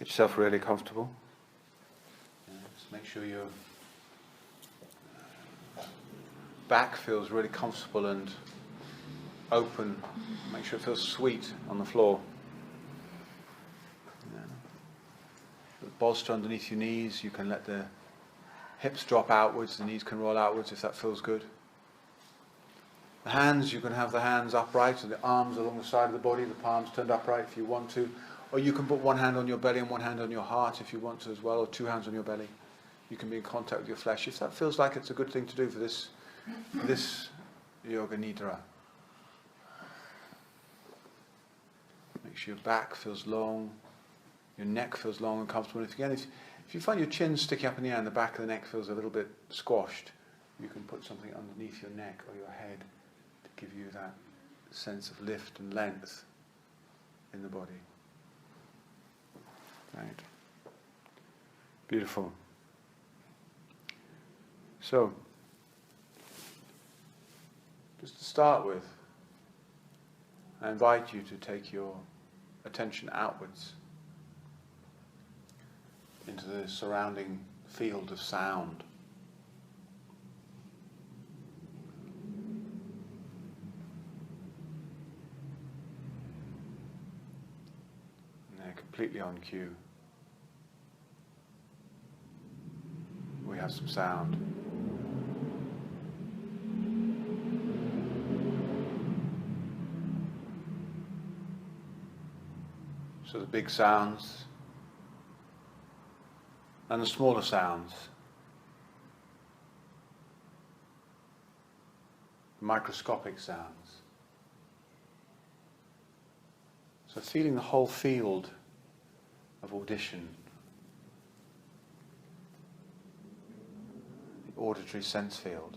Get yourself really comfortable. Just make sure your back feels really comfortable and open. Make sure it feels sweet on the floor. Bolster underneath your knees. You can let the hips drop outwards, the knees can roll outwards if that feels good. The hands, you can have the hands upright and the arms along the side of the body, the palms turned upright if you want to. Or you can put one hand on your belly and one hand on your heart if you want to as well, or two hands on your belly. You can be in contact with your flesh. If that feels like it's a good thing to do for this Yoga Nidra. Make sure your back feels long, your neck feels long and comfortable. And if you find your chin sticking up in the air and the back of the neck feels a little bit squashed, you can put something underneath your neck or your head to give you that sense of lift and length in the body. Right. Beautiful. So, just to start with, I invite you to take your attention outwards into the surrounding field of sound. And they're completely on cue. We have some sound. So the big sounds and the smaller sounds, microscopic sounds. So feeling the whole field of audition, the auditory sense field.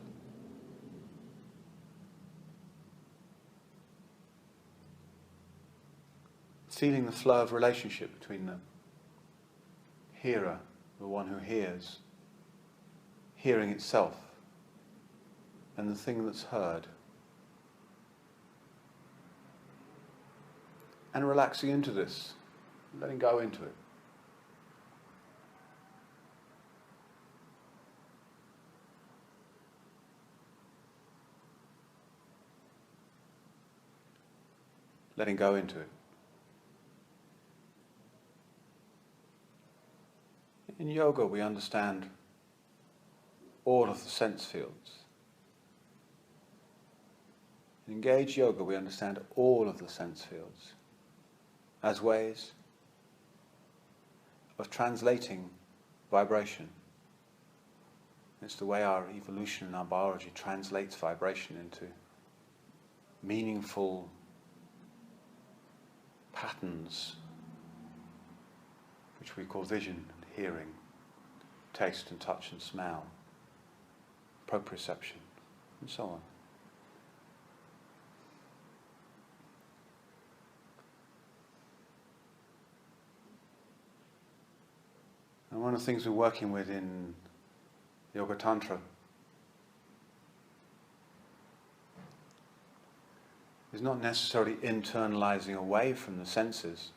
Feeling the flow of relationship between the hearer, the one who hears, hearing itself, and the thing that's heard. And relaxing into this, letting go into it. Letting go into it. In yoga, we understand all of the sense fields. In engaged yoga, we understand all of the sense fields as ways of translating vibration. It's the way our evolution and our biology translates vibration into meaningful patterns, which we call vision, hearing, taste and touch and smell, proprioception, and so on. And one of the things we're working with in Yoga Tantra is not necessarily internalizing away from the senses,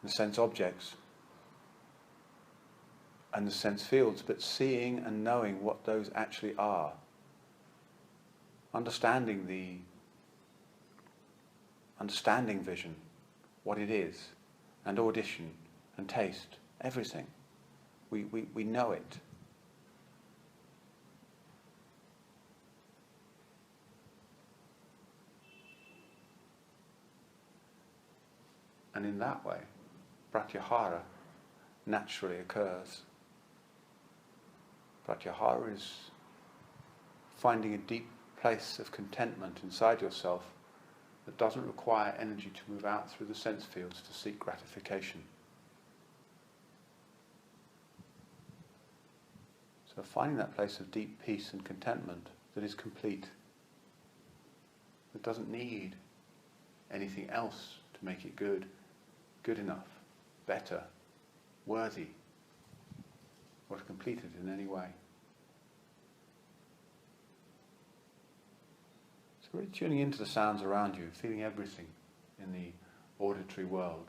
the sense objects, and the sense fields, but seeing and knowing what those actually are. Understanding vision, what it is, and audition, and taste, everything. We know it. And in that way, pratyahara naturally occurs. Pratyahara is finding a deep place of contentment inside yourself that doesn't require energy to move out through the sense fields to seek gratification. So finding that place of deep peace and contentment that is complete, that doesn't need anything else to make it good, good enough, better, worthy, or to complete it in any way. So really tuning into the sounds around you, feeling everything in the auditory world.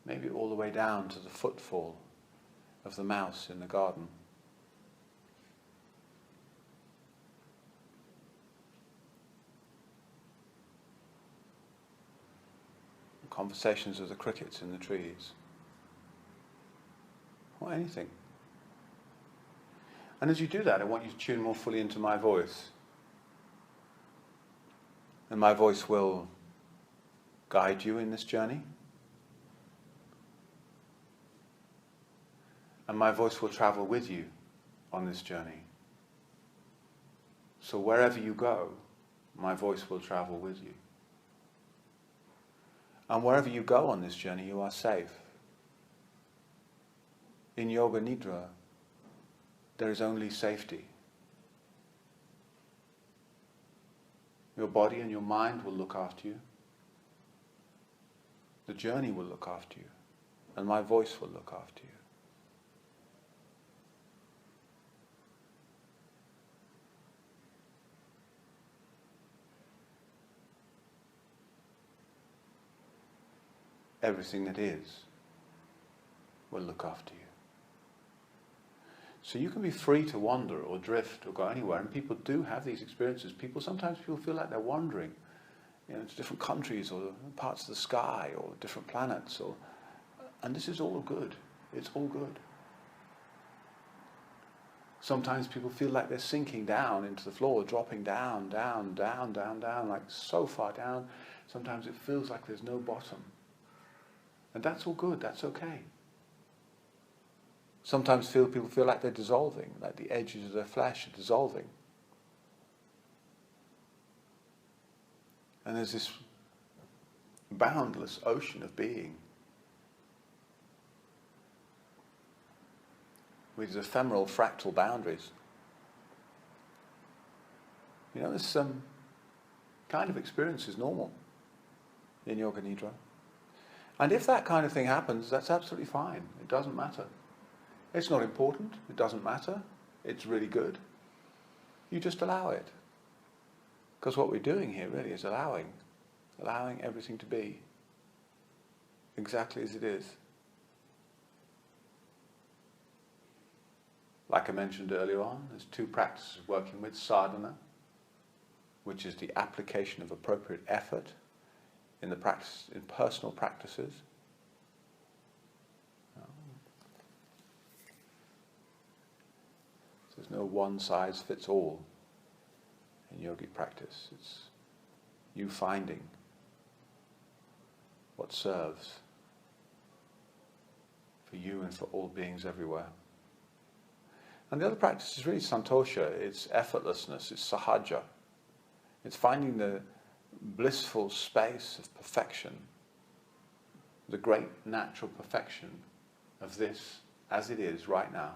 maybe all the way down to the footfall of the mouse in the garden. Conversations of the crickets in the trees, or anything. And as you do that, I want you to tune more fully into my voice. And my voice will guide you in this journey. And my voice will travel with you on this journey. So wherever you go, my voice will travel with you. And wherever you go on this journey, you are safe. In Yoga Nidra, there is only safety. Your body and your mind will look after you. The journey will look after you. And my voice will look after you. Everything that is will look after you. So you can be free to wander or drift or go anywhere, and people do have these experiences. Sometimes people feel like they're wandering, to different countries or parts of the sky or different planets, and this is all good. It's all good. Sometimes people feel like they're sinking down into the floor, dropping down, down, down, down, down, like so far down. Sometimes it feels like there's no bottom. And that's all good, that's okay. Sometimes people feel like they're dissolving, like the edges of their flesh are dissolving. And there's this boundless ocean of being with these ephemeral fractal boundaries. This kind of experience is normal in Yoga Nidra. And if that kind of thing happens, that's absolutely fine. It doesn't matter. It's not important. It doesn't matter. It's really good. You just allow it. Because what we're doing here really is allowing everything to be exactly as it is. Like I mentioned earlier on, there's two practices working with sadhana, which is the application of appropriate effort in personal practices. There's no one size fits all in yogic practice. It's you finding what serves for you and for all beings everywhere. And the other practice is really santosha. It's effortlessness. It's sahaja. It's finding the blissful space of perfection, the great natural perfection of this as it is right now.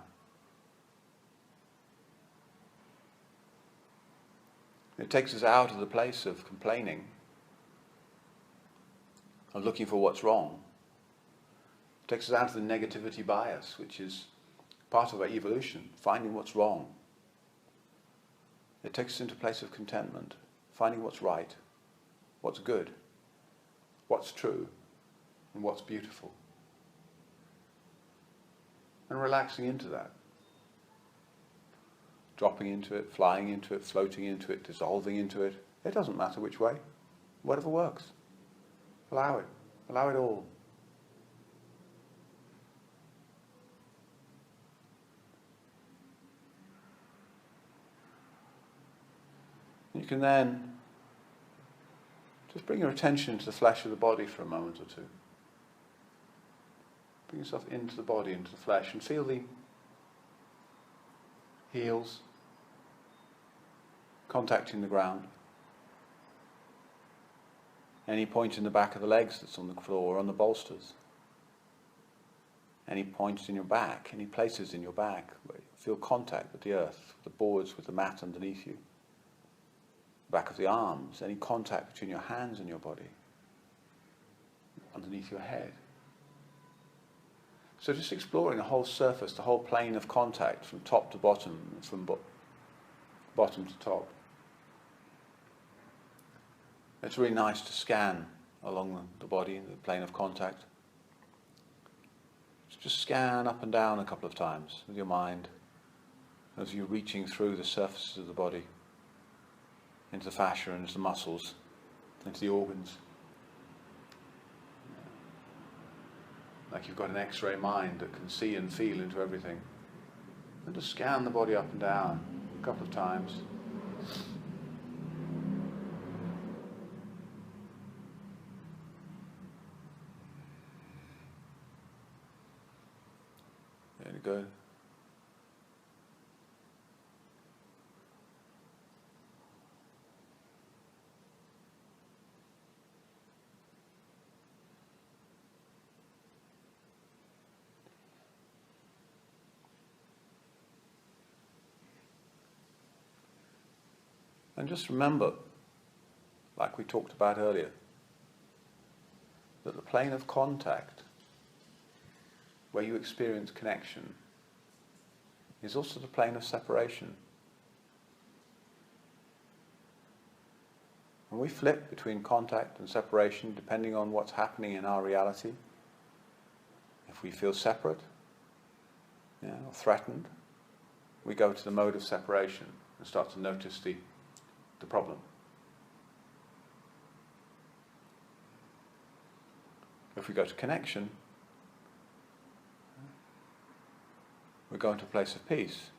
It takes us out of the place of complaining, of looking for what's wrong. It takes us out of the negativity bias, which is part of our evolution, finding what's wrong. It takes us into a place of contentment, finding what's right, what's good, what's true, and what's beautiful. And relaxing into that. Dropping into it, flying into it, floating into it, dissolving into it. It doesn't matter which way. Whatever works. Allow it. Allow it all. You can then just bring your attention to the flesh of the body for a moment or two. Bring yourself into the body, into the flesh, and feel the heels contacting the ground. Any point in the back of the legs that's on the floor or on the bolsters. Any points in your back, any places in your back where you feel contact with the earth, the boards, with the mat underneath you. Back of the arms, any contact between your hands and your body, underneath your head. So just exploring the whole surface, the whole plane of contact from top to bottom, and from bottom to top. It's really nice to scan along the body, the plane of contact. Just scan up and down a couple of times with your mind as you're reaching through the surfaces of the body, into the fascia, into the muscles, into the organs. Like you've got an X-ray mind that can see and feel into everything. And just scan the body up and down a couple of times. Very good. And just remember, like we talked about earlier, that the plane of contact, where you experience connection, is also the plane of separation. And we flip between contact and separation depending on what's happening in our reality. If we feel separate, or threatened, we go to the mode of separation and start to notice the problem. If we go to connection, we go into a place of peace.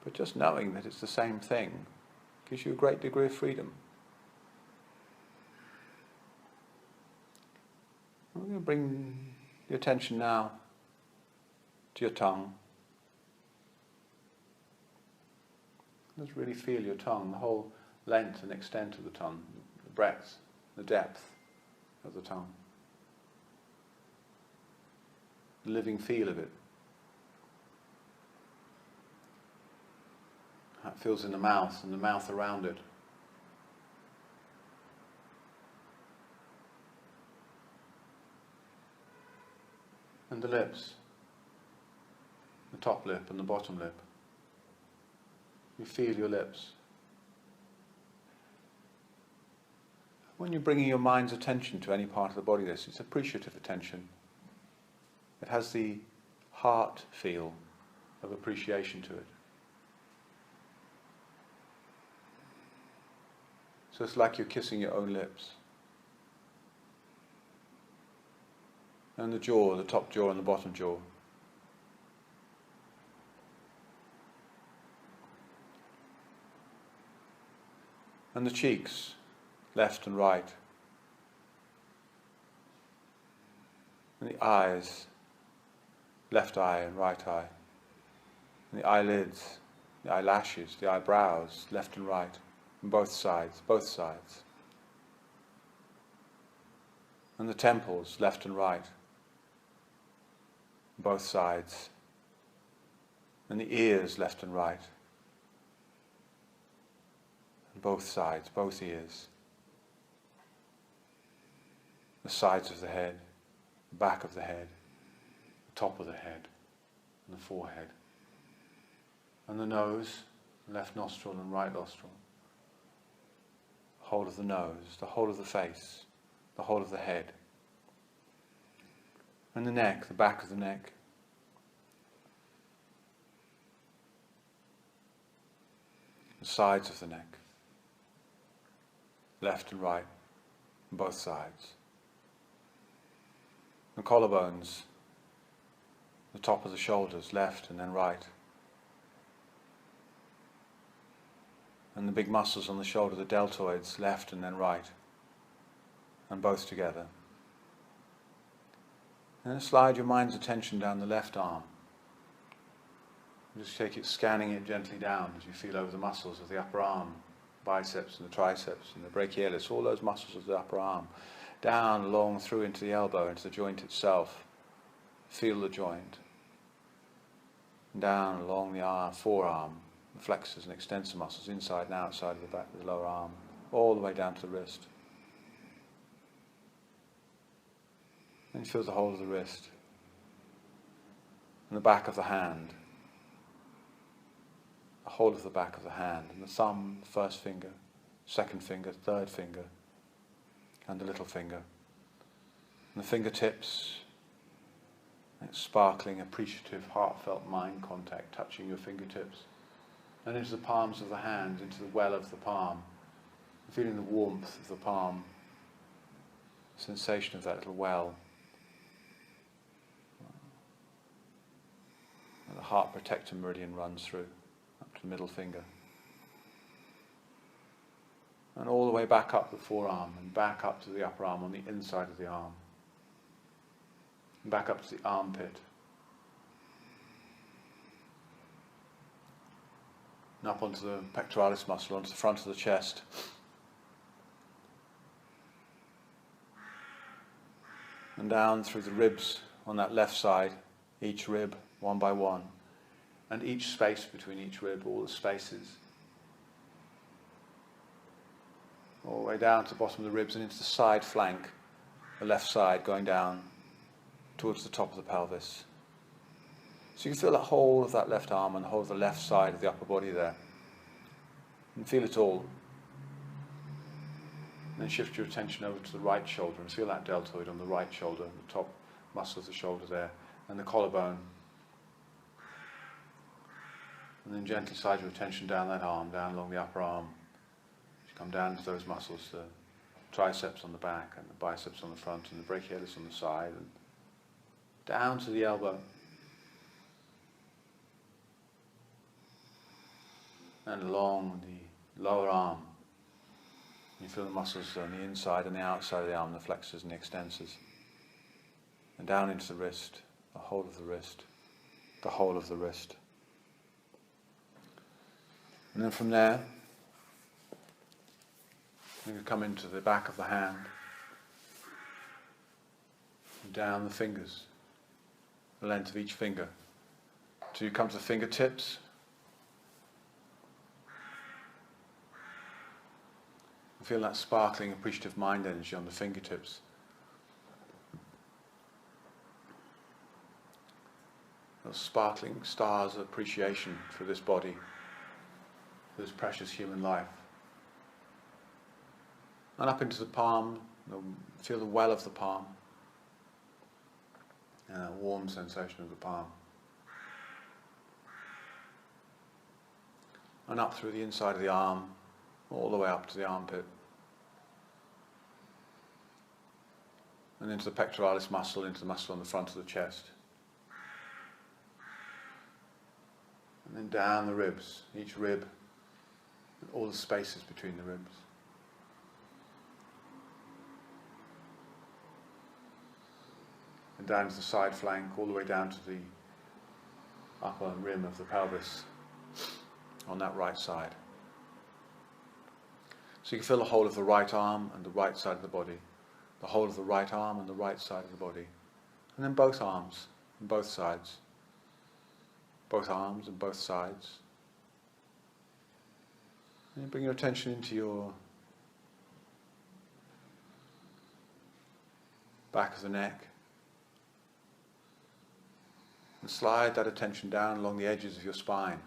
But just knowing that it's the same thing gives you a great degree of freedom. We're going to bring the attention now to your tongue. Just really feel your tongue, the whole length and extent of the tongue, the breadth, the depth of the tongue. The living feel of it. How it feels in the mouth and the mouth around it. And the lips, the top lip and the bottom lip. You feel your lips. When you're bringing your mind's attention to any part of the body, it's appreciative attention. It has the heart feel of appreciation to it. So it's like you're kissing your own lips. And the jaw, the top jaw and the bottom jaw. And the cheeks, left and right. And the eyes, left eye and right eye. And the eyelids, the eyelashes, the eyebrows, left and right. And both sides, both sides. And the temples, left and right. Both sides. And the ears, left and right. Both sides, both ears, the sides of the head, the back of the head, the top of the head, and the forehead, and the nose, left nostril and right nostril, the whole of the nose, the whole of the face, the whole of the head, and the neck, the back of the neck, the sides of the neck. Left and right, on both sides. The collarbones, the top of the shoulders, left and then right. And the big muscles on the shoulder, the deltoids, left and then right. And both together. And then slide your mind's attention down the left arm. Just take it, scanning it gently down as you feel over the muscles of the upper arm. Biceps and the triceps and the brachialis, all those muscles of the upper arm, down, along, through into the elbow, into the joint itself. Feel the joint. And down along the arm, forearm, the flexors and extensor muscles, inside and outside of the back of the lower arm, all the way down to the wrist. Then you feel the whole of the wrist. And the back of the hand. The whole of the back of the hand, and the thumb, first finger, second finger, third finger, and the little finger, And the fingertips, that sparkling, appreciative, heartfelt mind contact touching your fingertips. And into the palms of the hands, into the well of the palm. Feeling the warmth of the palm, sensation of that little well. And the heart protector meridian runs through, up to the middle finger. And all the way back up the forearm, and back up to the upper arm on the inside of the arm. And back up to the armpit. And up onto the pectoralis muscle, onto the front of the chest. And down through the ribs on that left side, each rib, one by one. And each space between each rib, all the spaces. All the way down to the bottom of the ribs and into the side flank, the left side going down towards the top of the pelvis. So you can feel the whole of that left arm and the whole of the left side of the upper body there. And feel it all. And then shift your attention over to the right shoulder and feel that deltoid on the right shoulder, the top muscle of the shoulder there, and the collarbone. And then gently slide your attention down that arm, down along the upper arm. Come down to those muscles, the triceps on the back and the biceps on the front and the brachialis on the side, and down to the elbow. And along the lower arm. You feel the muscles on the inside and the outside of the arm, the flexors and the extensors. And down into the wrist, the whole of the wrist, the whole of the wrist. And then from there, you can come into the back of the hand, and down the fingers, the length of each finger, till you come to the fingertips. And feel that sparkling, appreciative mind energy on the fingertips. Those sparkling stars of appreciation for this body, for this precious human life. And up into the palm, feel the well of the palm, and that warm sensation of the palm. And up through the inside of the arm, all the way up to the armpit. And into the pectoralis muscle, into the muscle on the front of the chest. And then down the ribs, each rib, and all the spaces between the ribs. And down to the side flank, all the way down to the upper rim of the pelvis on that right side. So you can feel the whole of the right arm and the right side of the body, the whole of the right arm and the right side of the body, and then both arms and both sides, both arms and both sides. And you bring your attention into your back of the neck. And slide that attention down along the edges of your spine.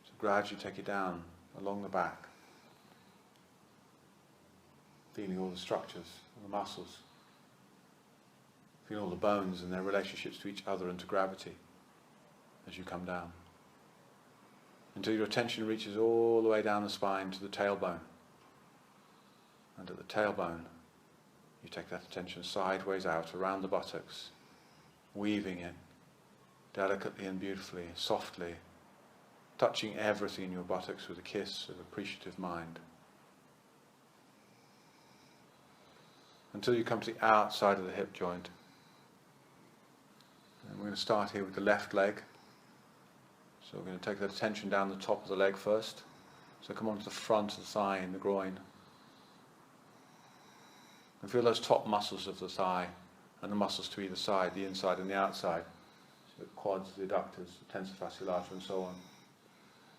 So gradually take it down along the back. Feeling all the structures and the muscles. Feeling all the bones and their relationships to each other and to gravity as you come down. Until your attention reaches all the way down the spine to the tailbone. And at the tailbone, you take that attention sideways out around the buttocks, weaving it delicately and beautifully, softly, touching everything in your buttocks with a kiss of appreciative mind. Until you come to the outside of the hip joint. And we're going to start here with the left leg. So we're going to take that attention down the top of the leg first. So come on to the front of the thigh and the groin. And feel those top muscles of the thigh and the muscles to either side, the inside and the outside. So the quads, the adductors, the tensor fasciolatum and so on.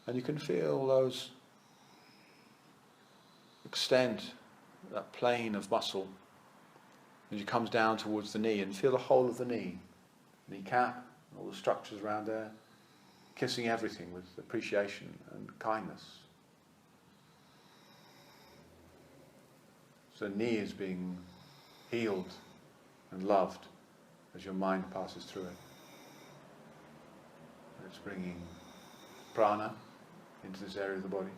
And you can feel those extend, that plane of muscle as it comes down towards the knee, and feel the whole of the knee, kneecap, all the structures around there, kissing everything with appreciation and kindness. So the knee is being healed and loved as your mind passes through it. It's bringing prana into this area of the body.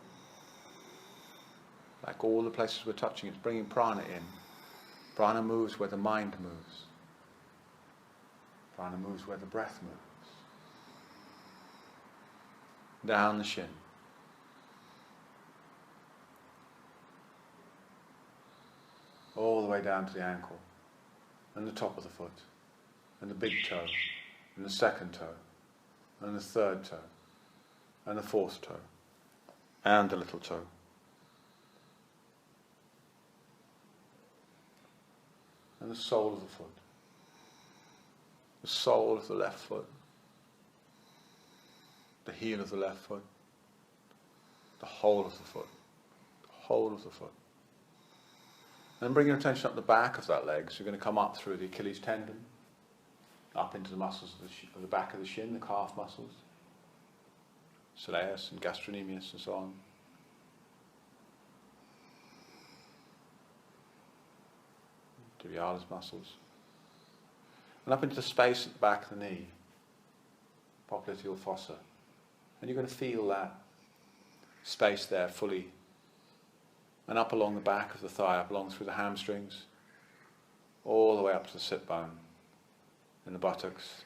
Like all the places we're touching, it's bringing prana in. Prana moves where the mind moves. Prana moves where the breath moves. Down the shin. All the way down to the ankle, and the top of the foot, and the big toe, and the second toe, and the third toe, and the fourth toe, and the little toe. And the sole of the foot, the sole of the left foot, the heel of the left foot, the whole of the foot, the whole of the foot. And then bring your attention up the back of that leg. So you're going to come up through the Achilles tendon, up into the muscles of the back of the shin, the calf muscles, soleus and gastrocnemius and so on. Tibialis muscles. And up into the space at the back of the knee, popliteal fossa. And you're going to feel that space there fully. And up along the back of the thigh, up along through the hamstrings, all the way up to the sit bone, and the buttocks.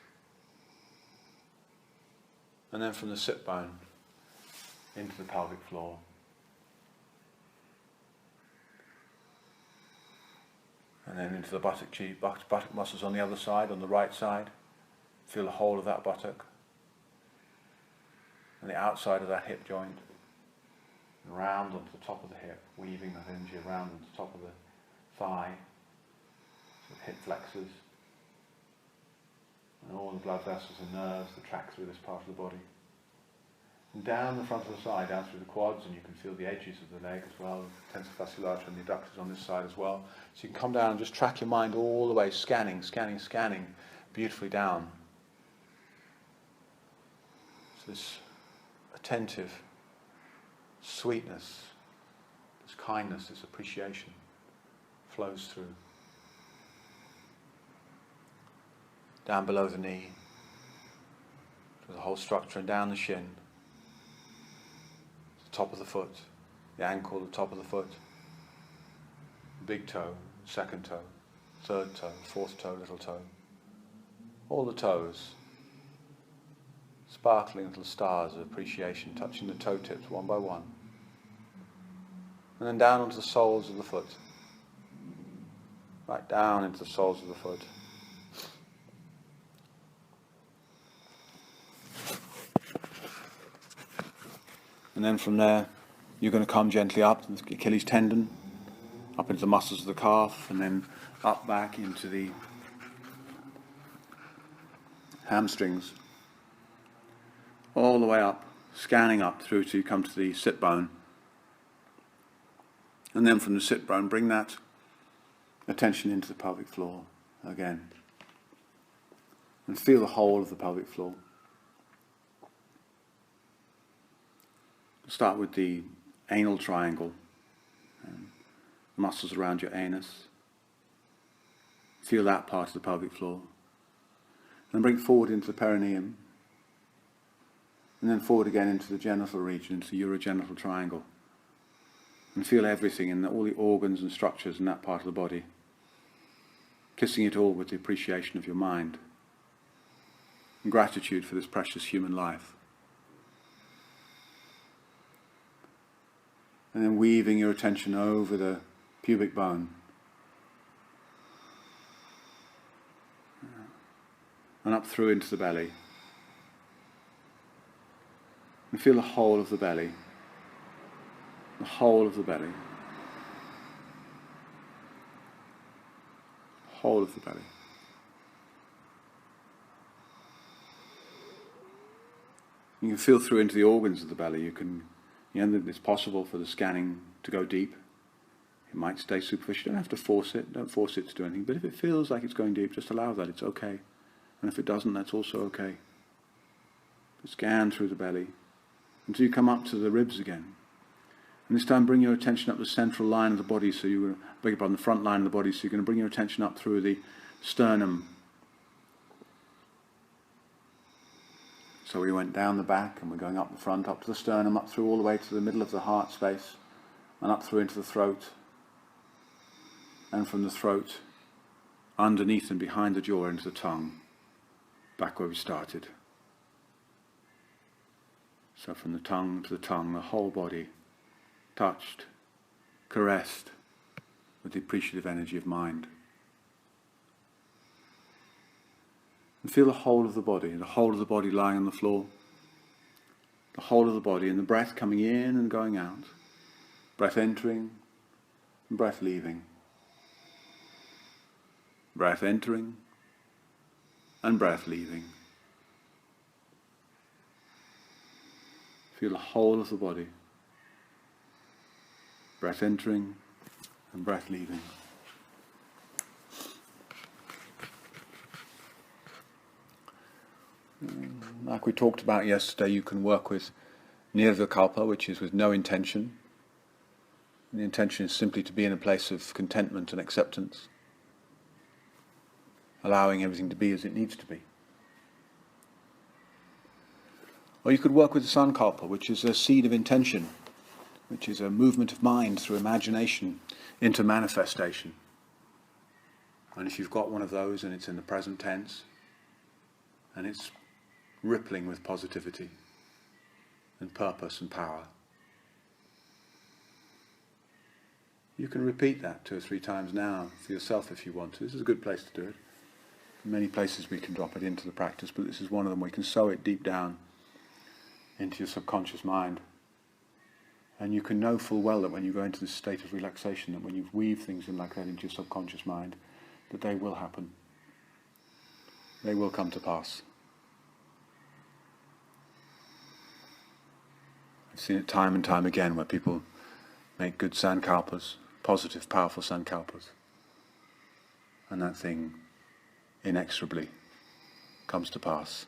And then from the sit bone into the pelvic floor. And then into the buttock muscles on the other side, on the right side. Feel the whole of that buttock. And the outside of that hip joint. And round onto the top of the hip, weaving that energy around onto the top of the thigh. So the hip flexors. And all the blood vessels and nerves that track through this part of the body. And down the front of the thigh, down through the quads, and you can feel the edges of the leg as well, the tensor fasciculata and the adductors on this side as well. So you can come down and just track your mind all the way, scanning, beautifully down. So this attentive sweetness, this kindness, this appreciation flows through. Down below the knee, through the whole structure and down the shin. Top of the foot, the ankle, the top of the foot, big toe, second toe, third toe, fourth toe, little toe. All the toes, sparkling little stars of appreciation touching the toe tips one by one. And then down onto the soles of the foot, right down into the soles of the foot. And then from there, you're going to come gently up to the Achilles tendon, up into the muscles of the calf, and then up back into the hamstrings, all the way up, scanning up through till you come to the sit bone. And then from the sit bone, bring that attention into the pelvic floor again. And feel the whole of the pelvic floor. Start with the anal triangle, muscles around your anus. Feel that part of the pelvic floor. And bring forward into the perineum. And then forward again into the genital region, into the urogenital triangle. And feel everything and all the organs and structures in that part of the body. Kissing it all with the appreciation of your mind. And gratitude for this precious human life. And then weaving your attention over the pubic bone. And up through into the belly. And feel the whole of the belly. The whole of the belly. The whole of the belly. You can feel through into the organs of the belly. It's possible for the scanning to go deep. It might stay superficial. You don't have to force it. Don't force it to do anything. But if it feels like it's going deep, just allow that. It's okay. And if it doesn't, that's also okay. But scan through the belly until you come up to the ribs again. And this time bring your attention up the central line of the body, so you beg your pardon, the front line of the body, so you're going to bring your attention up through the sternum. So we went down the back and we're going up the front, up to the sternum, up through all the way to the middle of the heart space, and up through into the throat, and from the throat, underneath and behind the jaw into the tongue, back where we started. So from the tongue to the tongue, the whole body touched, caressed with the appreciative energy of mind. And feel the whole of the body lying on the floor, the whole of the body, and the breath coming in and going out, breath entering and breath leaving, breath entering and breath leaving. Feel the whole of the body, breath entering and breath leaving. Like we talked about yesterday, you can work with Nirvikalpa, which is with no intention. And the intention is simply to be in a place of contentment and acceptance, allowing everything to be as it needs to be. Or you could work with the Sankalpa, which is a seed of intention, which is a movement of mind through imagination into manifestation. And if you've got one of those and it's in the present tense, and it's rippling with positivity and purpose and power, you can repeat that 2 or 3 times now for yourself if you want to. This is a good place to do it. In many places we can drop it into the practice, but this is one of them. We can sow it deep down into your subconscious mind. And you can know full well that when you go into this state of relaxation, that when you weave things in like that into your subconscious mind, that they will happen. They will come to pass. I've seen it time and time again where people make good sankalpas, positive, powerful sankalpas, and that thing inexorably comes to pass.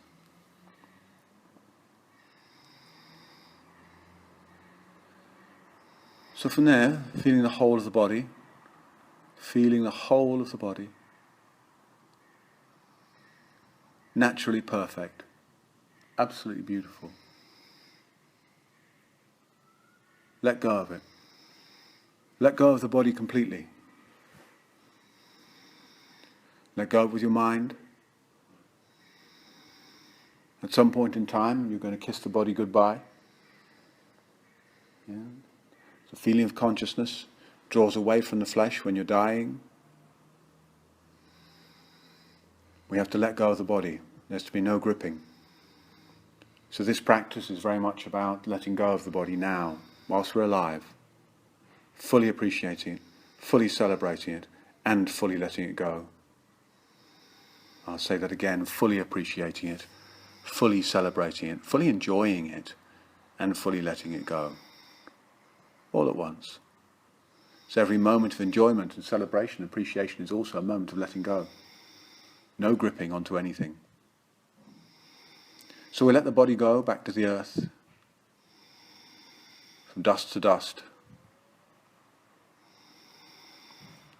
So from there, feeling the whole of the body, naturally perfect, absolutely beautiful. Let go of it. Let go of the body completely. Let go of it with your mind. At some point in time, you're going to kiss the body goodbye. Yeah. The feeling of consciousness draws away from the flesh when you're dying. We have to let go of the body. There's to be no gripping. So this practice is very much about letting go of the body now, whilst we're alive, fully appreciating it, fully celebrating it, and fully letting it go. I'll say that again, fully appreciating it, fully celebrating it, fully enjoying it, and fully letting it go. All at once. So every moment of enjoyment and celebration, appreciation is also a moment of letting go. No gripping onto anything. So we let the body go back to the earth, from dust to dust.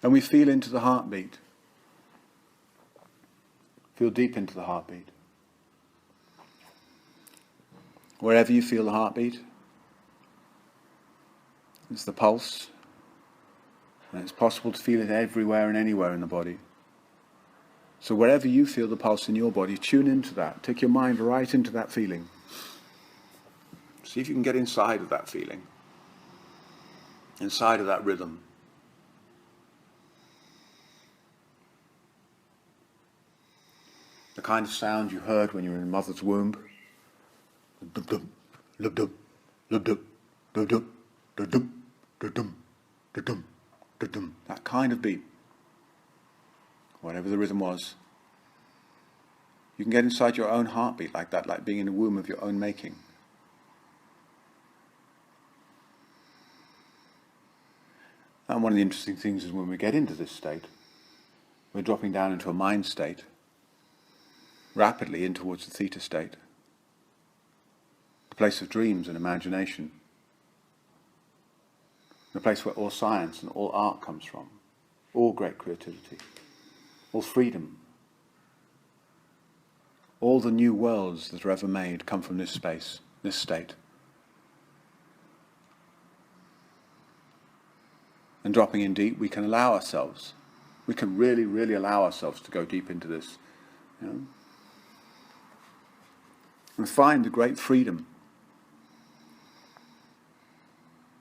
And we feel into the heartbeat. Feel deep into the heartbeat. Wherever you feel the heartbeat, it's the pulse, and it's possible to feel it everywhere and anywhere in the body. So wherever you feel the pulse in your body, tune into that. Take your mind right into that feeling. See if you can get inside of that feeling, inside of that rhythm. The kind of sound you heard when you were in mother's womb. Dum-dum, lub-dum, lub-dum, dum-dum, dum-dum. Da-dum, da-dum, da-dum. That kind of beat, whatever the rhythm was. You can get inside your own heartbeat like that, like being in the womb of your own making. And one of the interesting things is when we get into this state, we're dropping down into a mind state, rapidly in towards the theta state, the place of dreams and imagination. the place where all science and all art comes from, all great creativity, all freedom. All the new worlds that are ever made come from this space, this state. And dropping in deep, we can allow ourselves, we can really, really allow ourselves to go deep into this, and find a great freedom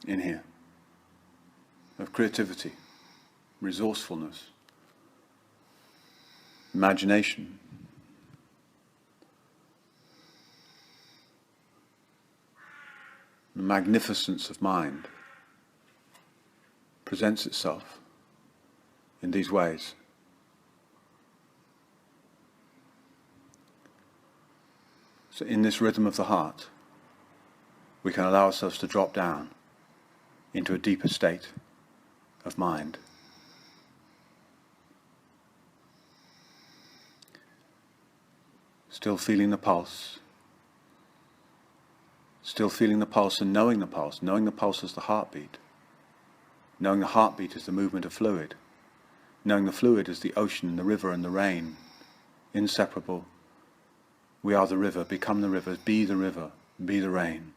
in here, of creativity, resourcefulness, imagination. The magnificence of mind presents itself in these ways. So in this rhythm of the heart, we can allow ourselves to drop down into a deeper state of mind. Still feeling the pulse. Still feeling the pulse and knowing the pulse as the heartbeat. Knowing the heartbeat as the movement of fluid. Knowing the fluid as the ocean, the river and the rain. Inseparable. We are the river, become the river, be the rain,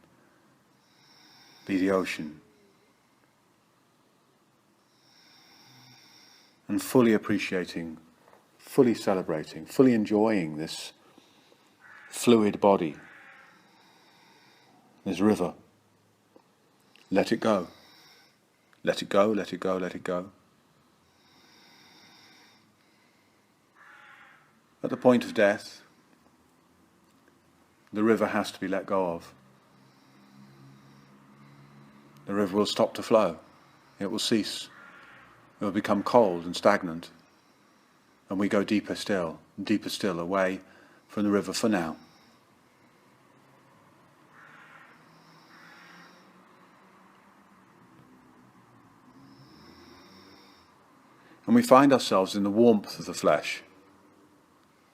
be the ocean. And fully appreciating, fully celebrating, fully enjoying this fluid body. This river. Let it go. Let it go, let it go, let it go. At the point of death, the river has to be let go of. The river will stop to flow. It will cease. It will become cold and stagnant. And we go deeper still away from the river for now. And we find ourselves in the warmth of the flesh,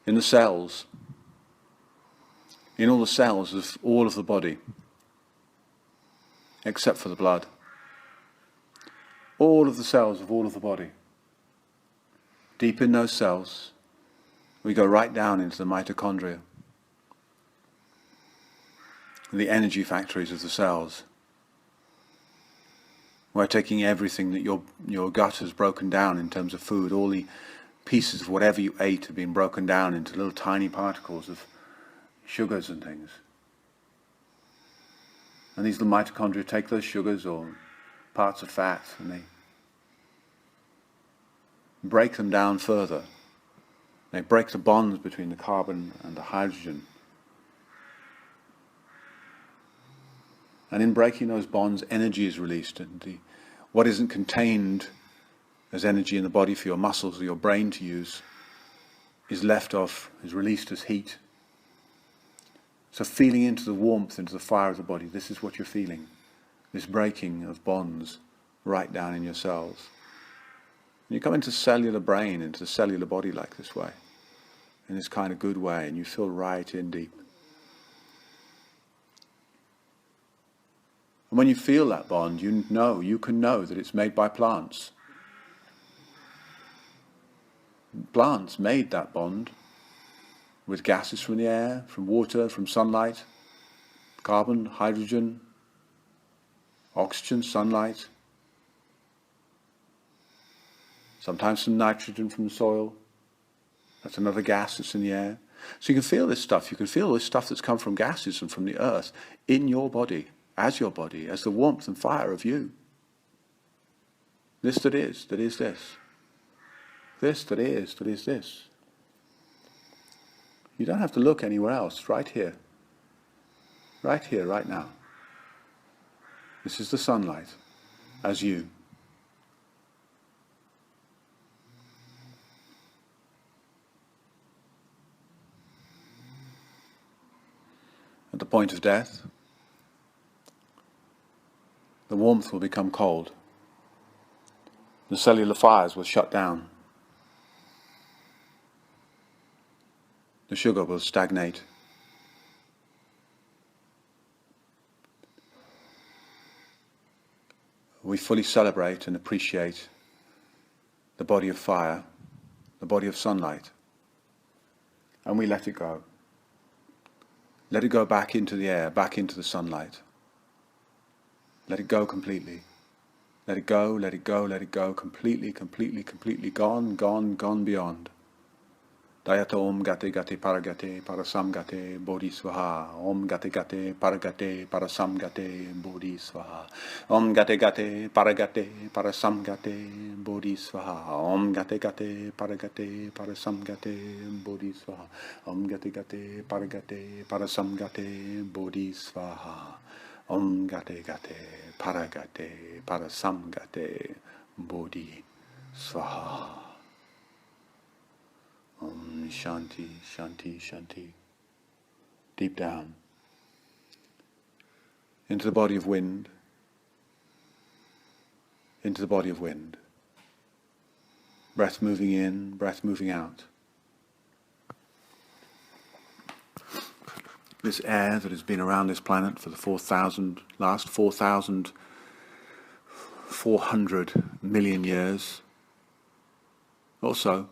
in the cells, in all the cells of all of the body, except for the blood. All of the cells of all of the body. Deep in those cells, we go right down into the mitochondria, the energy factories of the cells. We're taking everything that your gut has broken down in terms of food, all the pieces of whatever you ate have been broken down into little tiny particles of sugars and things. And these little mitochondria take those sugars or parts of fat and they break them down further. They break the bonds between the carbon and the hydrogen. And in breaking those bonds, energy is released, and what isn't contained as energy in the body for your muscles or your brain to use is left off, is released as heat. So feeling into the warmth, into the fire of the body, this is what you're feeling. This breaking of bonds right down in your cells. And you come into cellular brain, into the cellular body like this way, in this kind of good way, and you feel right in deep. And when you feel that bond, you can know that it's made by plants. Plants made that bond with gases from the air, from water, from sunlight, carbon, hydrogen, oxygen, sunlight, sometimes some nitrogen from the soil. That's another gas that's in the air. So you can feel this stuff. You can feel this stuff that's come from gases and from the earth in your body, as the warmth and fire of you. This that is this. This that is this. You don't have to look anywhere else, right here, right now. This is the sunlight, as you. At the point of death, the warmth will become cold. The cellular fires will shut down. The sugar will stagnate. We fully celebrate and appreciate the body of fire, the body of sunlight, and we let it go. Let it go back into the air, back into the sunlight. Let it go completely. Let it go, let it go, let it go, completely, completely, completely gone, gone, gone beyond. Dayata Om Gate Gate Paragate Parasam Gate Bodhi Swaha. Om Gate Gate Paragate Parasam Gate Bodhi Swaha. Om Gate Gate Paragate Parasam Gate Bodhi Swaha. Om Gate Gate Paragate Parasam Gate Bodhi Swaha. Om Gate Gate Paragate Parasam Gate Bodhi Swaha. Om Gate Gate Paragate Parasam Gate Bodhi Swaha. Om Shanti, Shanti, Shanti. Deep down. Into the body of wind. Into the body of wind. Breath moving in, breath moving out. This air that has been around this planet for the last 4,400 million years or so,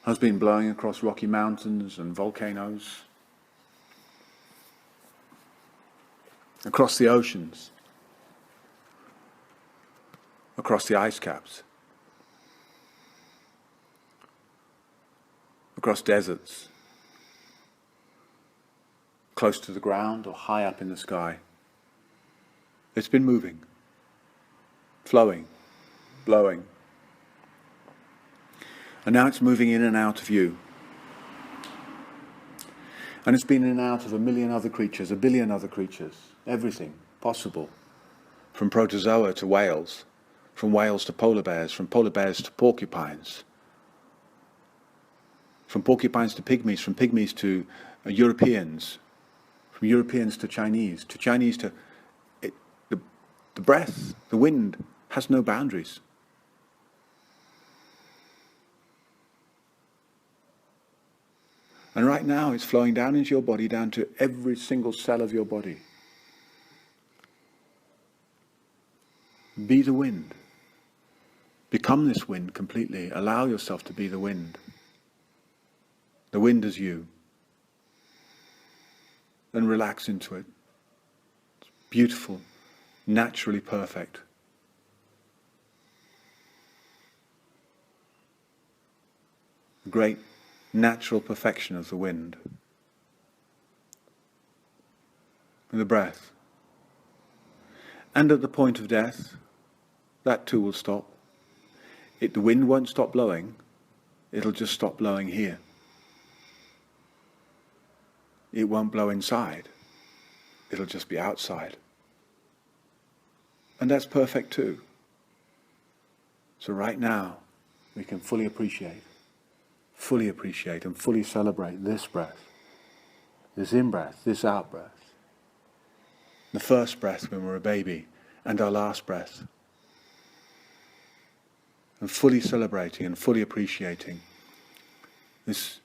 has been blowing across rocky mountains and volcanoes, across the oceans, across the ice caps, across deserts, close to the ground or high up in the sky. It's been moving, flowing, blowing. And now it's moving in and out of you. And it's been in and out of a million other creatures, a billion other creatures, everything possible. From protozoa to whales, from whales to polar bears, from polar bears to porcupines, from porcupines to pygmies, from pygmies to Europeans, from Europeans to Chinese to... The breath, the wind, has no boundaries. And right now it's flowing down into your body, down to every single cell of your body. Be the wind. Become this wind completely. Allow yourself to be the wind. The wind is you. And relax into it. It's beautiful, naturally perfect. Great natural perfection of the wind. And the breath. And at the point of death, that too will stop. The wind won't stop blowing, it'll just stop blowing here. It won't blow inside, it'll just be outside. And that's perfect too. So right now, we can fully appreciate and fully celebrate this breath, this in-breath, this out-breath. The first breath when we're a baby, and our last breath. And fully celebrating and fully appreciating this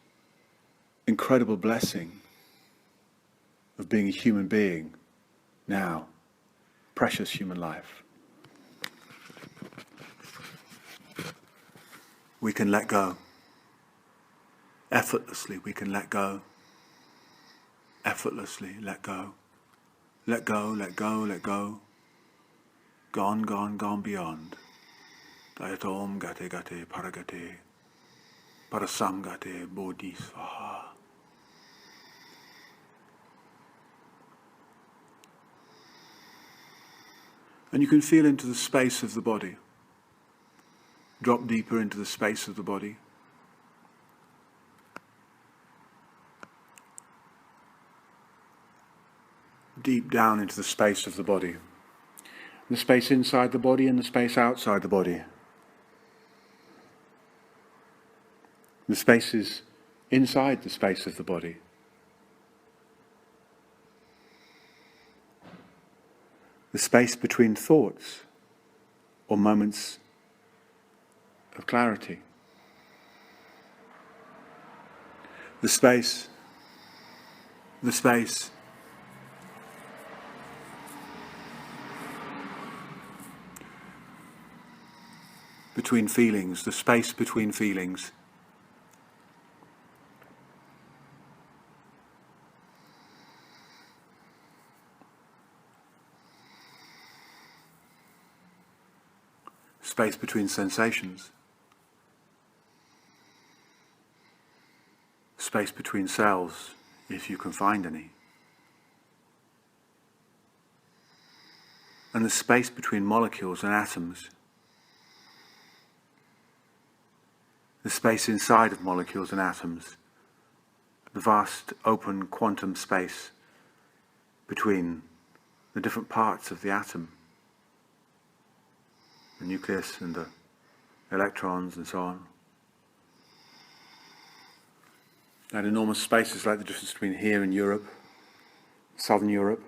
incredible blessing of being a human being now, precious human life. We can let go. Effortlessly we can let go. Effortlessly let go. Let go, let go, let go. Gone, gone, gone beyond. Dayata Om Gate Gate Paragate Parasam Gate Bodhi Swaha. And you can feel into the space of the body. Drop deeper into the space of the body. Deep down into the space of the body. The space inside the body and the space outside the body. The space is inside the space of the body. The space between thoughts or moments of clarity. The space between feelings, the space between feelings. Space between sensations. Space between cells, if you can find any. And the space between molecules and atoms. The space inside of molecules and atoms. The vast open quantum space between the different parts of the atom. The nucleus and the electrons and so on. That enormous space is like the difference between here and Europe, southern Europe,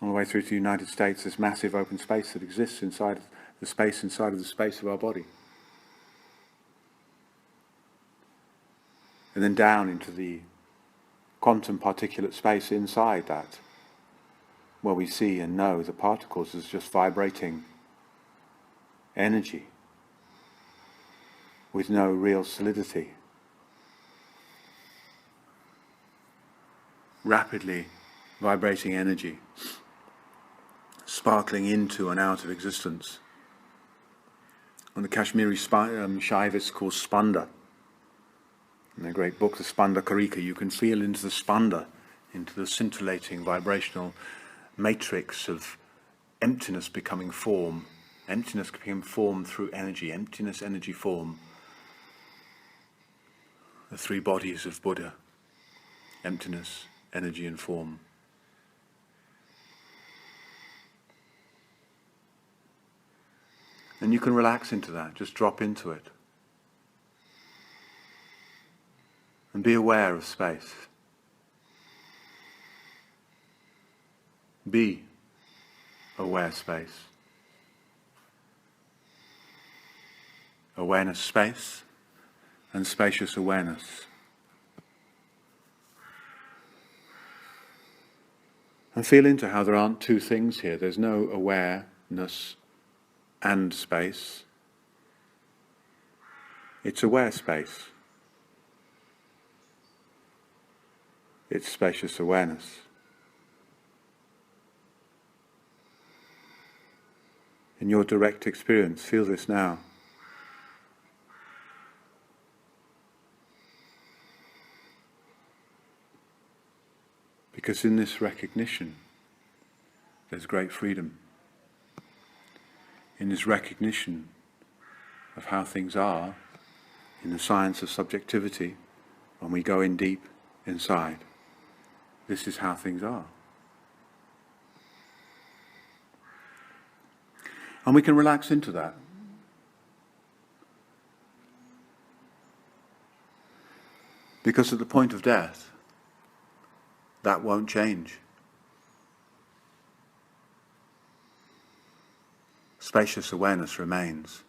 all the way through to the United States, this massive open space that exists inside the space of our body. And then down into the quantum particulate space inside that, where we see and know the particles as just vibrating energy with no real solidity. Rapidly vibrating energy, sparkling into and out of existence. And the Kashmiri Shaivists call spanda. In their great book, the Spanda Karika, you can feel into the spanda, into the scintillating vibrational matrix of emptiness becoming form. Emptiness became form through energy, emptiness, energy, form. The three bodies of Buddha, emptiness, energy and form. And you can relax into that, just drop into it. And be aware of space. Be aware space. Awareness space and spacious awareness. And feel into how there aren't two things here. There's no awareness and space. It's aware space. It's spacious awareness. In your direct experience, feel this now. Because in this recognition, there's great freedom. In this recognition of how things are, in the science of subjectivity, when we go in deep inside, this is how things are. And we can relax into that. Because at the point of death, that won't change. Spacious awareness remains.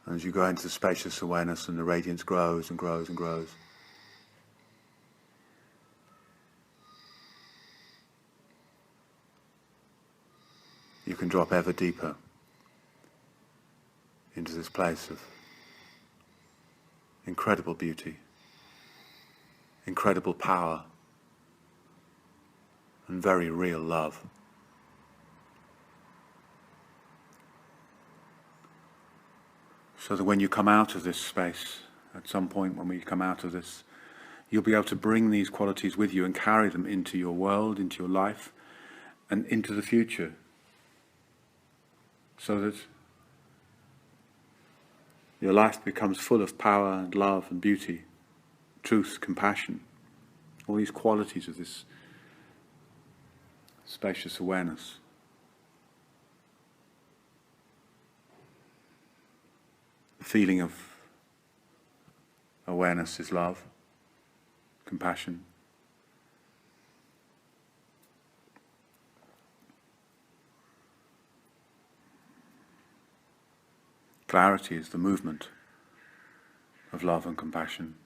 And as you go into spacious awareness and the radiance grows and grows and grows, you can drop ever deeper into this place of incredible beauty, incredible power, and very real love. So that when you come out of this space, at some point when we come out of this, you'll be able to bring these qualities with you and carry them into your world, into your life, and into the future. So that your life becomes full of power and love and beauty, truth, compassion, all these qualities of this spacious awareness. The feeling of awareness is love, compassion. Clarity is the movement of love and compassion.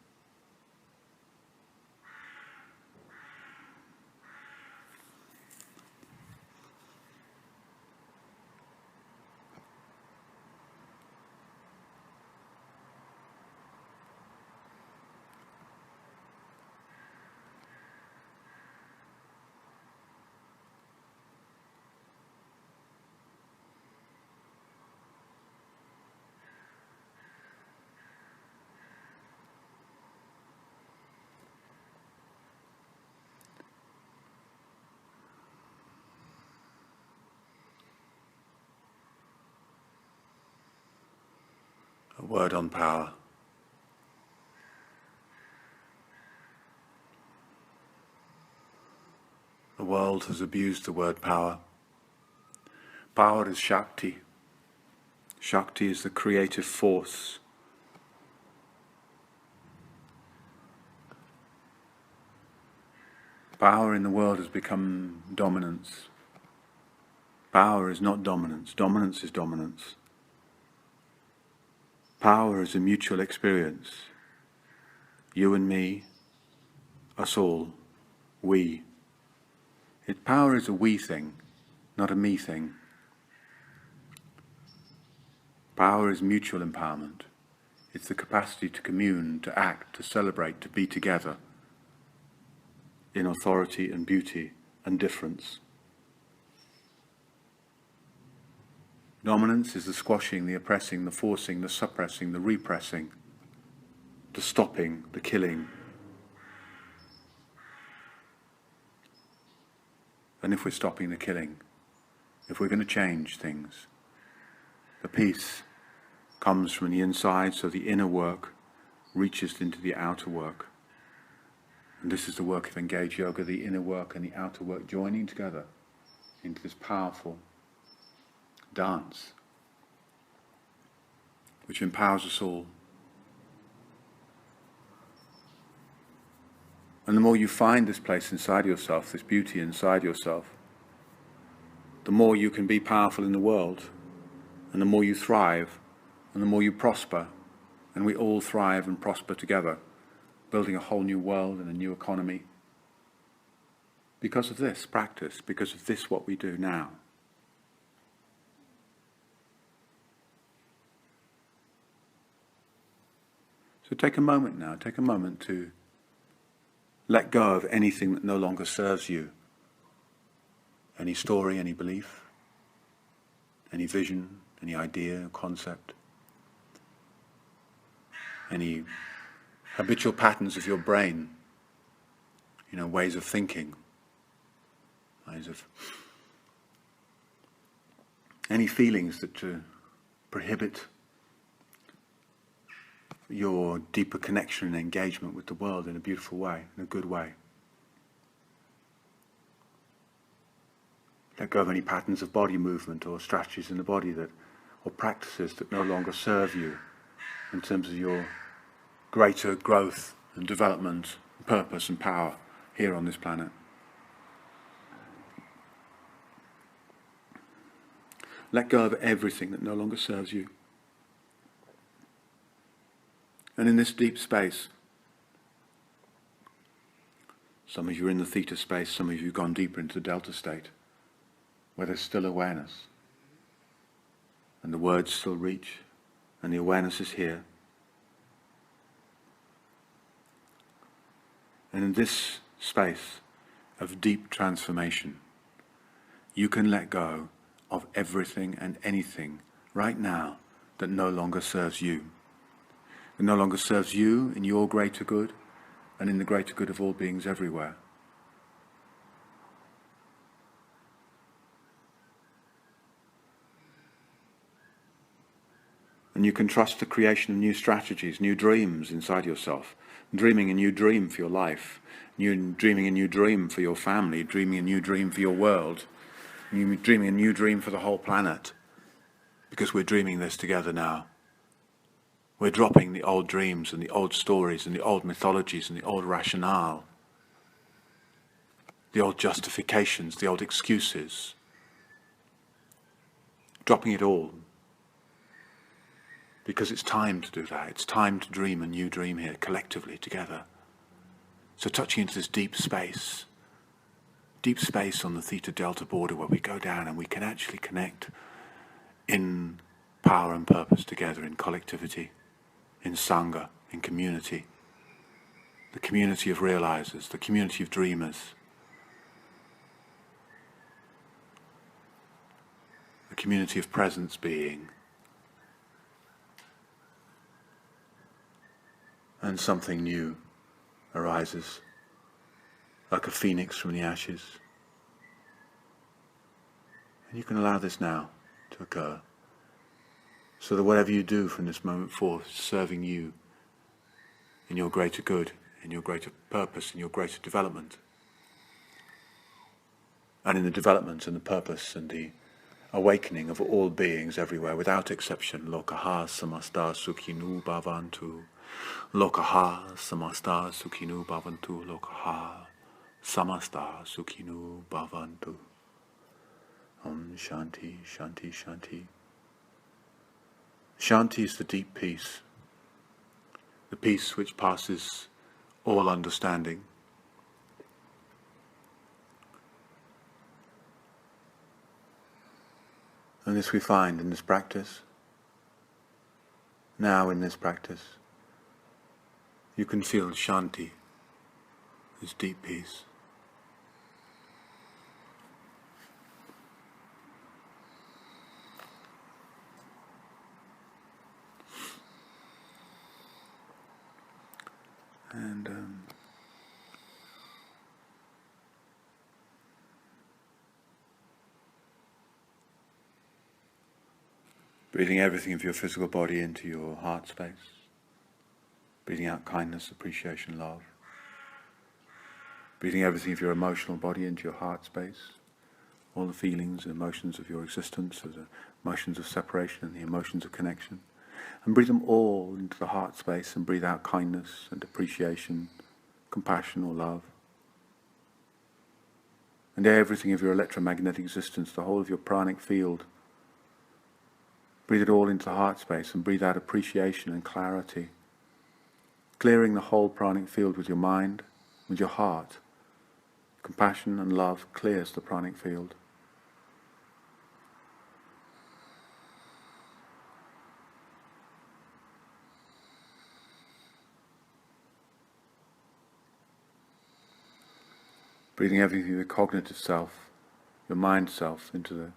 A word on power. The world has abused the word power. Power is Shakti. Shakti is the creative force. Power in the world has become dominance. Power is not dominance. Dominance is dominance. Power is a mutual experience. You and me, us all, we. Power is a we thing, not a me thing. Power is mutual empowerment. It's the capacity to commune, to act, to celebrate, to be together in authority and beauty and difference. Dominance is the squashing, the oppressing, the forcing, the suppressing, the repressing, the stopping, the killing. And if we're stopping the killing, if we're going to change things, the peace comes from the inside, so the inner work reaches into the outer work. And this is the work of engaged yoga, the inner work and the outer work joining together into this powerful dance which empowers us all. And the more you find this place inside yourself, this beauty inside yourself, the more you can be powerful in the world, and the more you thrive, and the more you prosper, and we all thrive and prosper together, building a whole new world and a new economy. Because of this practice, because of this what we do now. So take a moment now, take a moment to let go of anything that no longer serves you. Any story, any belief, any vision, any idea, concept, any habitual patterns of your brain, ways of thinking, ways of any feelings that prohibit your deeper connection and engagement with the world in a beautiful way, in a good way. Let go of any patterns of body movement or strategies in the body or practices that no longer serve you in terms of your greater growth and development, purpose and power here on this planet. Let go of everything that no longer serves you. And in this deep space, some of you are in the theta space, some of you have gone deeper into the delta state, where there's still awareness. And the words still reach, and the awareness is here. And in this space of deep transformation, you can let go of everything and anything right now that no longer serves you. It no longer serves you in your greater good and in the greater good of all beings everywhere. And you can trust the creation of new strategies, new dreams inside yourself. Dreaming a new dream for your life, dreaming a new dream for your family, dreaming a new dream for your world, dreaming a new dream for the whole planet. Because we're dreaming this together now. We're dropping the old dreams and the old stories and the old mythologies and the old rationale, the old justifications, the old excuses. Dropping it all. Because it's time to do that. It's time to dream a new dream here, collectively, together. So touching into this deep space on the theta-delta border where we go down and we can actually connect in power and purpose together, in collectivity, in sangha, in community. The community of realizers, the community of dreamers. The community of presence being. And something new arises, like a phoenix from the ashes. And you can allow this now to occur. So that whatever you do from this moment forth is serving you in your greater good, in your greater purpose, in your greater development. And in the development and the purpose and the awakening of all beings everywhere, without exception. Lokaha samasta sukhinu bhavantu. Lokaha samasta sukhinu bhavantu. Lokaha samasta sukhinu bhavantu. Om Shanti, Shanti, Shanti. Shanti is the deep peace. The peace which passes all understanding. And this we find in this practice. Now in this practice, you can feel Shanti, this deep peace. And breathing everything of your physical body into your heart space. Breathing out kindness, appreciation, love. Breathing everything of your emotional body into your heart space. All the feelings and emotions of your existence, the emotions of separation and the emotions of connection. And breathe them all into the heart space and breathe out kindness and appreciation, compassion or love. And everything of your electromagnetic existence, the whole of your pranic field. Breathe it all into the heart space and breathe out appreciation and clarity. Clearing the whole pranic field with your mind, with your heart. Compassion and love clears the pranic field. Breathing everything of your cognitive self, your mind self into the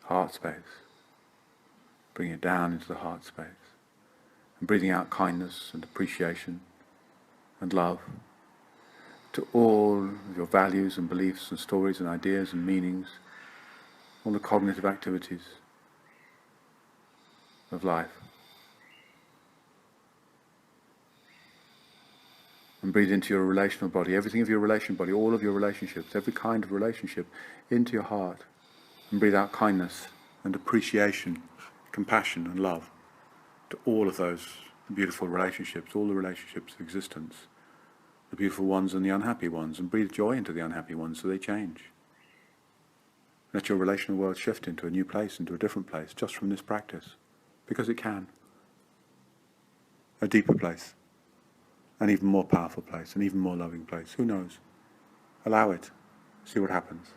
heart space. Bring it down into the heart space. And breathing out kindness and appreciation and love to all of your values and beliefs and stories and ideas and meanings, all the cognitive activities of life. And breathe into your relational body, everything of your relational body, all of your relationships, every kind of relationship, into your heart. And breathe out kindness and appreciation, compassion and love to all of those beautiful relationships, all the relationships of existence, the beautiful ones and the unhappy ones, and breathe joy into the unhappy ones so they change. Let your relational world shift into a new place, into a different place, just from this practice, because it can. A deeper place. An even more powerful place, an even more loving place. Who knows? Allow it. See what happens.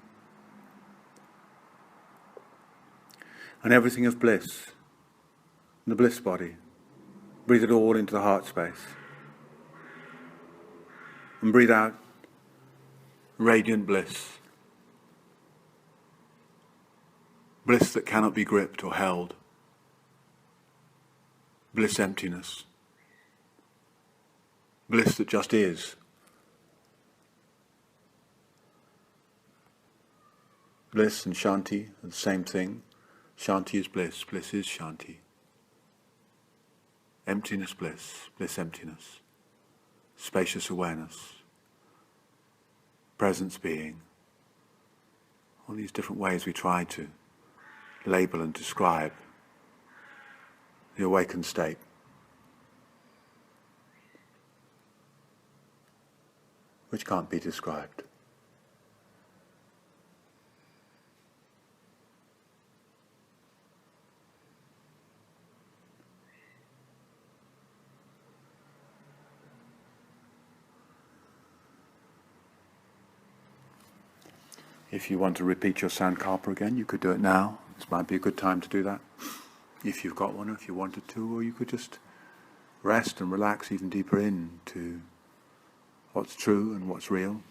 And everything of bliss, the bliss body, breathe it all into the heart space. And breathe out radiant bliss. Bliss that cannot be gripped or held. Bliss emptiness. Bliss that just is. Bliss and Shanti are the same thing. Shanti is bliss, bliss is Shanti. Emptiness, bliss, bliss, emptiness. Spacious awareness. Presence being. All these different ways we try to label and describe the awakened state. Which can't be described. If you want to repeat your Sankalpa again, you could do it now. This might be a good time to do that. If you've got one, or if you wanted to, or you could just rest and relax even deeper into what's true and what's real.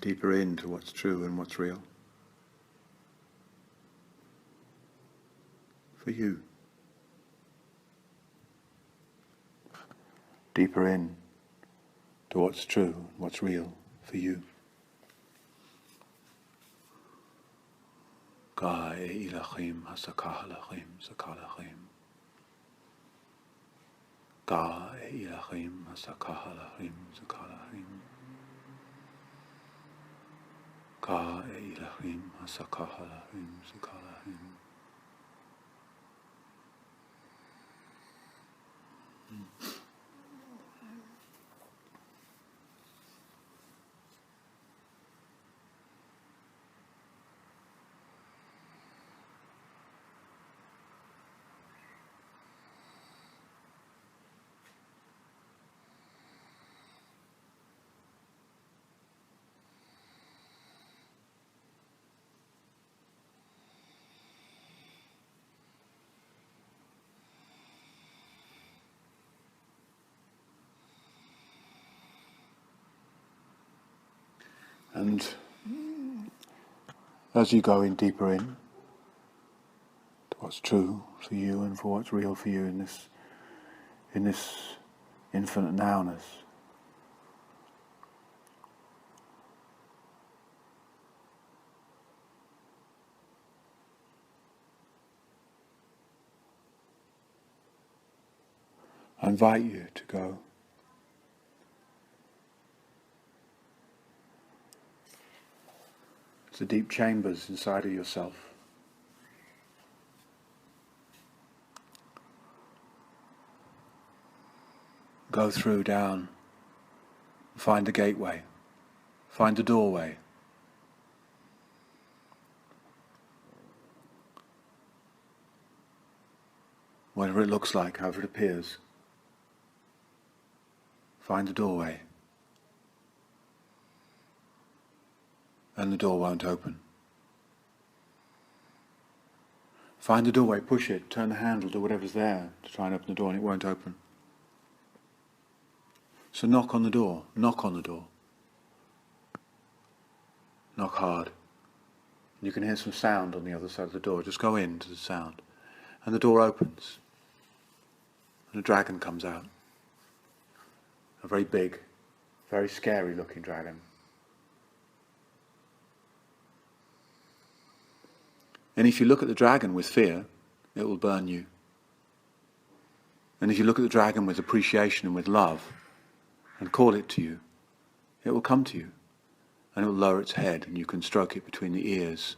Deeper into what's true and what's real. For you. Deeper in to what's true and what's real for you. Ka e ilachim hasakahalachim sakalachim. Ka e ilachim hasakahalachim sakalachim. Ka e ilachim hasakahalachim sakalachim. And as you go in deeper in to what's true for you and for what's real for you in this infinite nowness, I invite you to go to the deep chambers inside of yourself. Go through, down, find the gateway, find the doorway. Whatever it looks like, however it appears, find the doorway. And the door won't open. Find the doorway, push it, turn the handle, do whatever's there to try and open the door, and it won't open. So knock on the door, knock on the door. Knock hard. You can hear some sound on the other side of the door. Just go into the sound. And the door opens. And a dragon comes out. A very big, very scary looking dragon. And if you look at the dragon with fear, it will burn you. And if you look at the dragon with appreciation and with love, and call it to you, it will come to you. And it will lower its head, and you can stroke it between the ears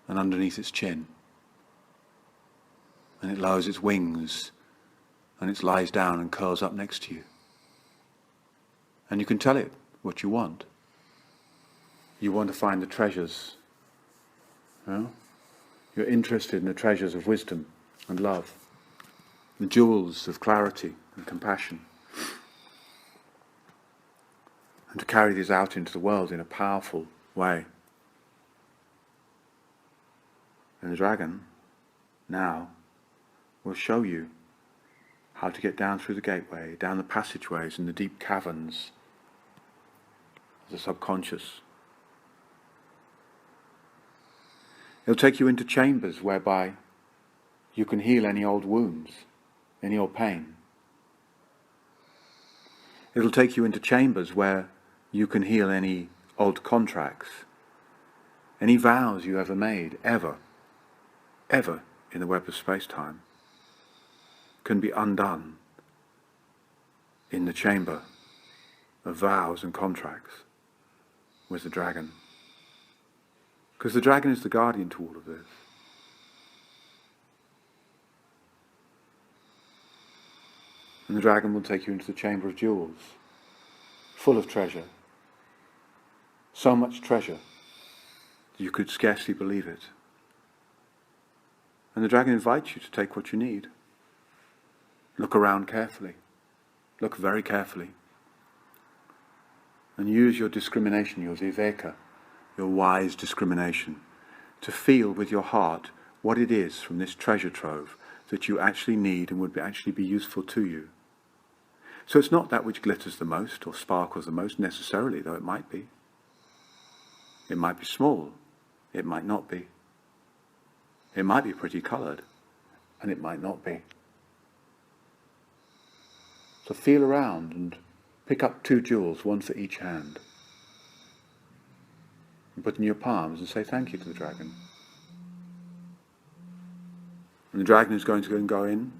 and underneath its chin. And it lowers its wings, and it lies down and curls up next to you. And you can tell it what you want. You want to find the treasures. You're interested in the treasures of wisdom and love, the jewels of clarity and compassion. And to carry these out into the world in a powerful way. And the dragon now will show you how to get down through the gateway, down the passageways and the deep caverns of the subconscious. It'll take you into chambers whereby you can heal any old wounds, any old pain. It'll take you into chambers where you can heal any old contracts, any vows you ever made, ever in the web of space-time, can be undone in the chamber of vows and contracts with the dragon. Because the dragon is the guardian to all of this. And the dragon will take you into the chamber of jewels, full of treasure. So much treasure, you could scarcely believe it. And the dragon invites you to take what you need. Look around carefully. Look very carefully. And use your discrimination, your viveka, your wise discrimination, to feel with your heart what it is from this treasure trove that you actually need and would actually be useful to you. So it's not that which glitters the most or sparkles the most necessarily, though it might be. It might be small, it might not be. It might be pretty coloured, and it might not be. So feel around and pick up 2 jewels, one for each hand. And put in your palms and say thank you to the dragon. And the dragon is going to go in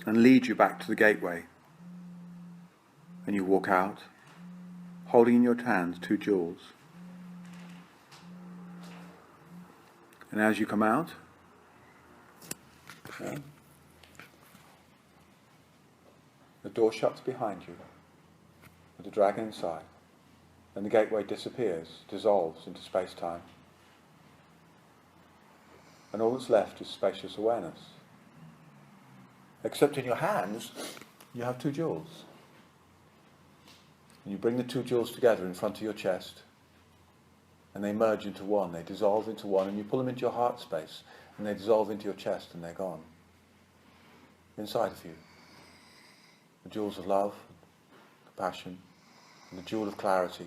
and lead you back to the gateway. And you walk out, holding in your hands 2 jewels. And as you come out, the door shuts behind you, with the dragon inside, and the gateway disappears, dissolves into space-time. And all that's left is spacious awareness. Except in your hands, you have 2 jewels. And you bring the 2 jewels together in front of your chest, and they merge into one, they dissolve into one, and you pull them into your heart space, and they dissolve into your chest, and they're gone. Inside of you. The jewels of love, compassion, and the jewel of clarity.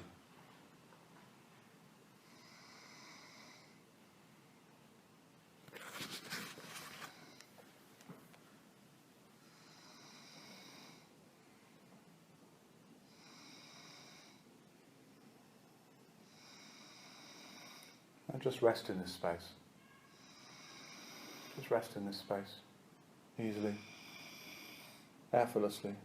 And just rest in this space. Just rest in this space. Easily. Effortlessly.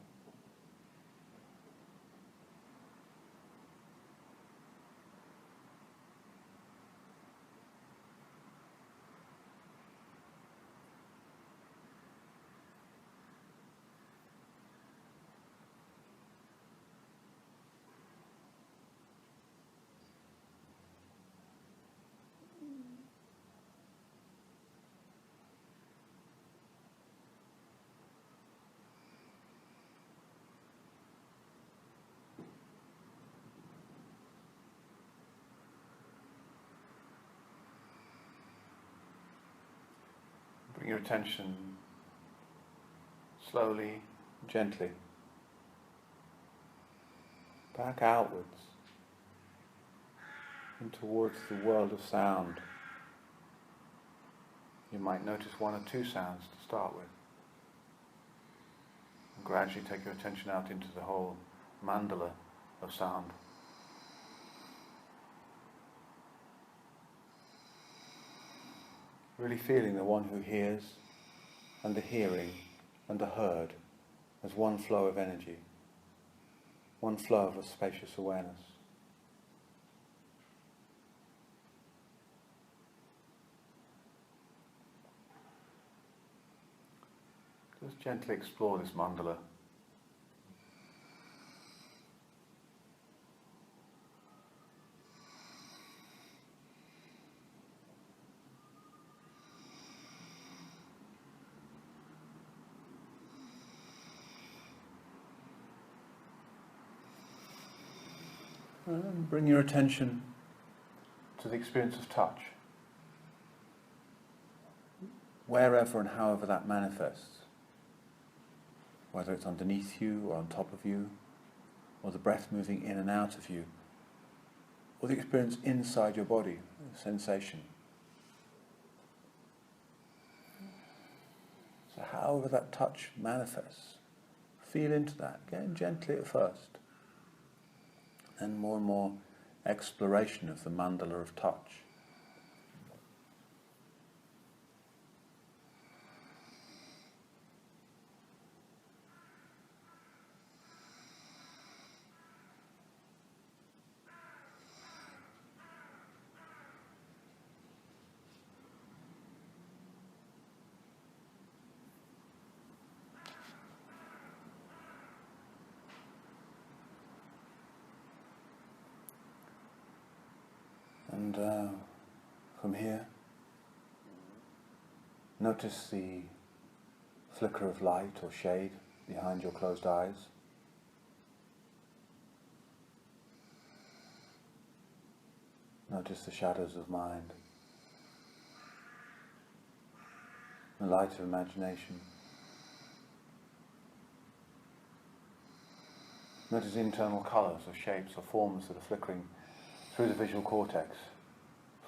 Bring your attention slowly, gently, back outwards and towards the world of sound. You might notice 1 or 2 sounds to start with. And gradually take your attention out into the whole mandala of sound. Really feeling the one who hears and the hearing and the heard as one flow of energy, one flow of a spacious awareness. Just gently explore this mandala. And bring your attention to the experience of touch. Wherever and however that manifests. Whether it's underneath you or on top of you, or the breath moving in and out of you, or the experience inside your body, sensation. So however that touch manifests, feel into that, again gently at first. And more exploration of the mandala of touch. And from here, notice the flicker of light or shade behind your closed eyes. Notice the shadows of mind, the light of imagination. Notice internal colours or shapes or forms that are flickering through the visual cortex,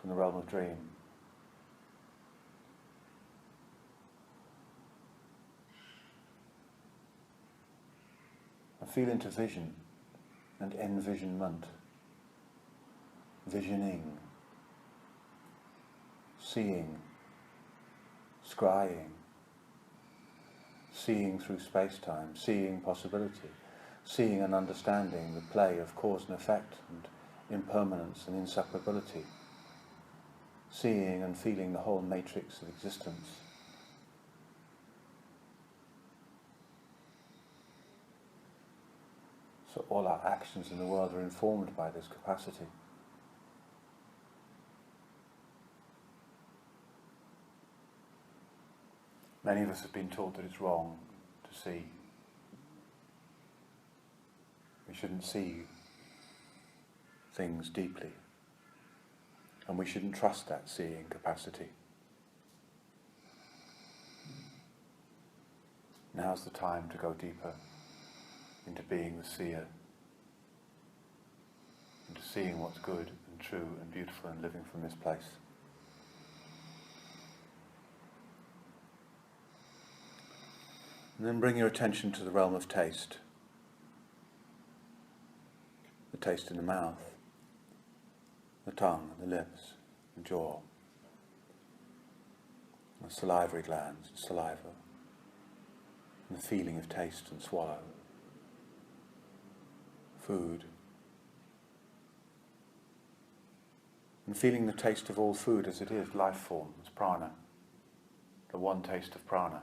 from the realm of dream. And feel into vision and envisionment, visioning, seeing, scrying, seeing through space-time, seeing possibility, seeing and understanding the play of cause and effect and impermanence and inseparability, seeing and feeling the whole matrix of existence. So all our actions in the world are informed by this capacity. Many of us have been taught that it's wrong to see. We shouldn't see things deeply. And we shouldn't trust that seeing capacity. Now's the time to go deeper into being the seer, into seeing what's good and true and beautiful and living from this place. And then bring your attention to the realm of taste. The taste in the mouth, the tongue, the lips, the jaw, the salivary glands, the saliva, and the feeling of taste and swallow. Food. And feeling the taste of all food as it is, life form, as prana, the one taste of prana.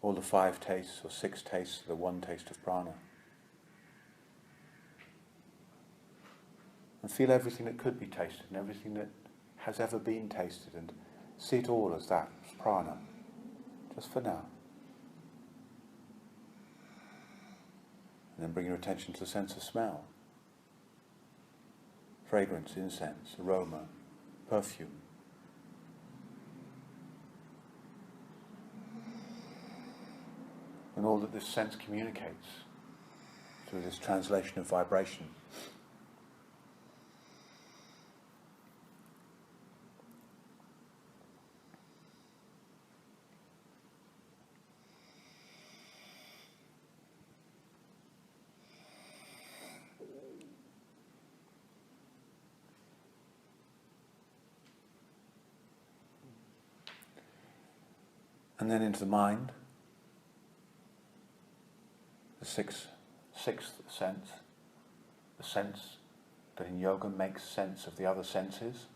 All the 5 tastes or 6 tastes are the one taste of prana. And feel everything that could be tasted and everything that has ever been tasted, and see it all as that, as prana, just for now. And then bring your attention to the sense of smell. Fragrance, incense, aroma, perfume. And all that this sense communicates through this translation of vibration. And then into the mind, the sixth sense, the sense that in yoga makes sense of the other senses.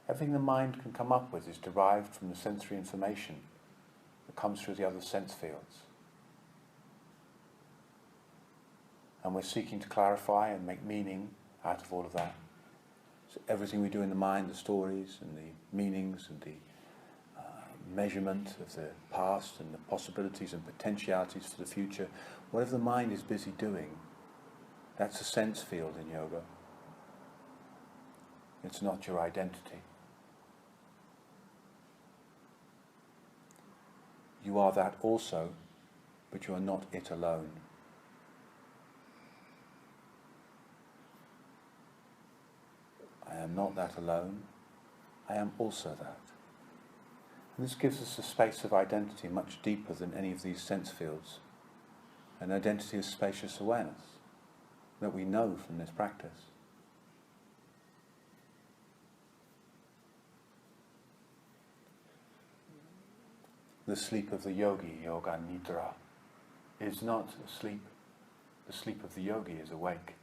Everything the mind can come up with is derived from the sensory information that comes through the other sense fields. And we're seeking to clarify and make meaning out of all of that. So everything we do in the mind, the stories and the meanings and the measurement of the past and the possibilities and potentialities for the future, whatever the mind is busy doing, that's a sense field in yoga. It's not your identity. You are that also, but you are not it alone. I am not that alone, I am also that. And this gives us a space of identity much deeper than any of these sense fields. An identity of spacious awareness that we know from this practice. The sleep of the yogi, Yoga Nidra, is not asleep. The sleep of the yogi is awake.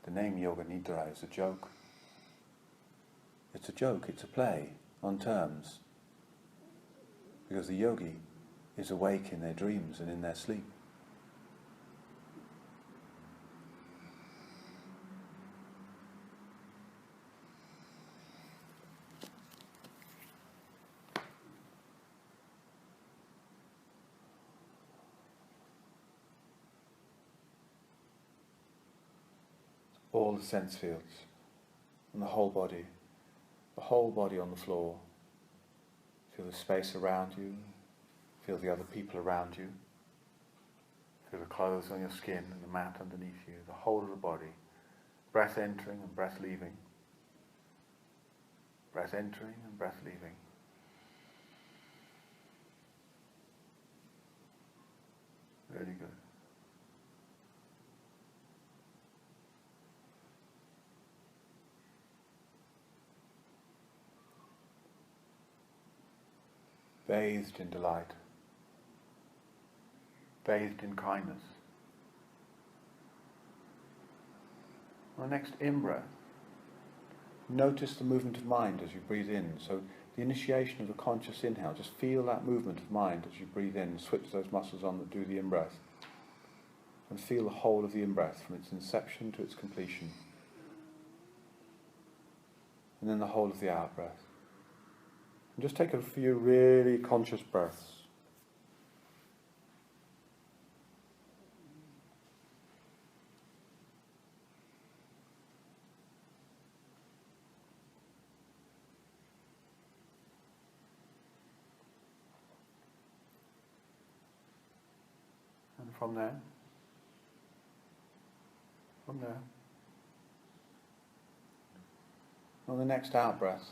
The name Yoga Nidra is a joke. It's a joke, it's a play on terms. Because the yogi is awake in their dreams and in their sleep. All the sense fields and the whole body on the floor. Feel the space around you, feel the other people around you, through the clothes on your skin and the mat underneath you, the whole of the body. Breath entering and breath leaving. Breath entering and breath leaving. Really good. Bathed in delight. Bathed in kindness. On the next in-breath, notice the movement of mind as you breathe in. So the initiation of the conscious inhale, just feel that movement of mind as you breathe in, switch those muscles on that do the in-breath. And feel the whole of the in-breath from its inception to its completion. And then the whole of the out-breath. And just take a few really conscious breaths. And from there, on the next out breath,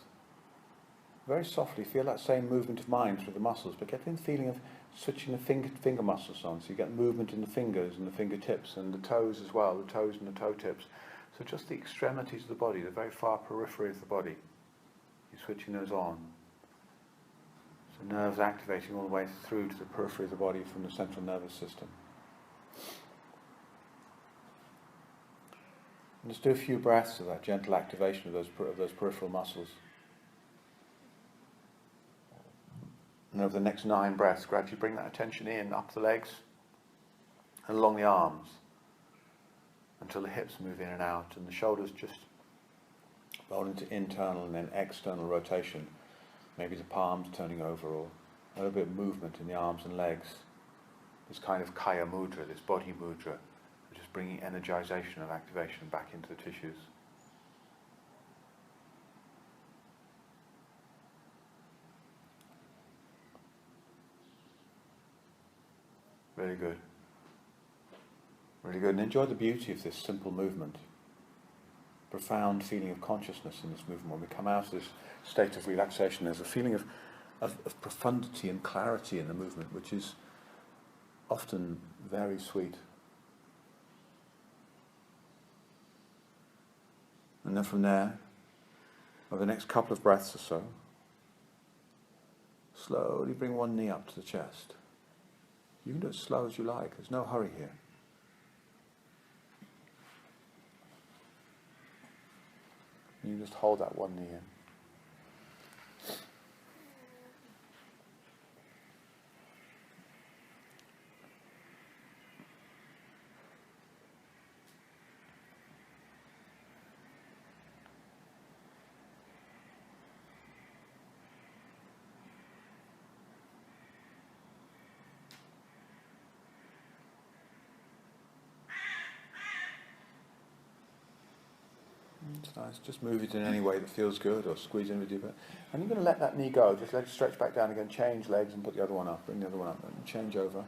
very softly feel that same movement of mind through the muscles, but get the feeling of switching the finger muscles on, so you get movement in the fingers and the fingertips and the toes as well, the toes and the toe tips. So just the extremities of the body, the very far periphery of the body, you're switching those on. So nerves activating all the way through to the periphery of the body from the central nervous system. And just do a few breaths of that gentle activation of those peripheral muscles. And over the next 9 breaths, gradually bring that attention in, up the legs and along the arms until the hips move in and out and the shoulders just roll into internal and then external rotation. Maybe the palms turning over or a little bit of movement in the arms and legs. This kind of kaya mudra, this body mudra, which is bringing energization and activation back into the tissues. Really good. Really good. And enjoy the beauty of this simple movement. Profound feeling of consciousness in this movement. When we come out of this state of relaxation, there's a feeling of profundity and clarity in the movement, which is often very sweet. And then from there, over the next couple of breaths or so, slowly bring one knee up to the chest. You can do it as slow as you like. There's no hurry here. You just hold that one knee in. It's nice. Just move it in any way that feels good, or squeeze in with you. And you're going to let that knee go. Just let it stretch back down again. Change legs and put the other one up. Bring the other one up and change over.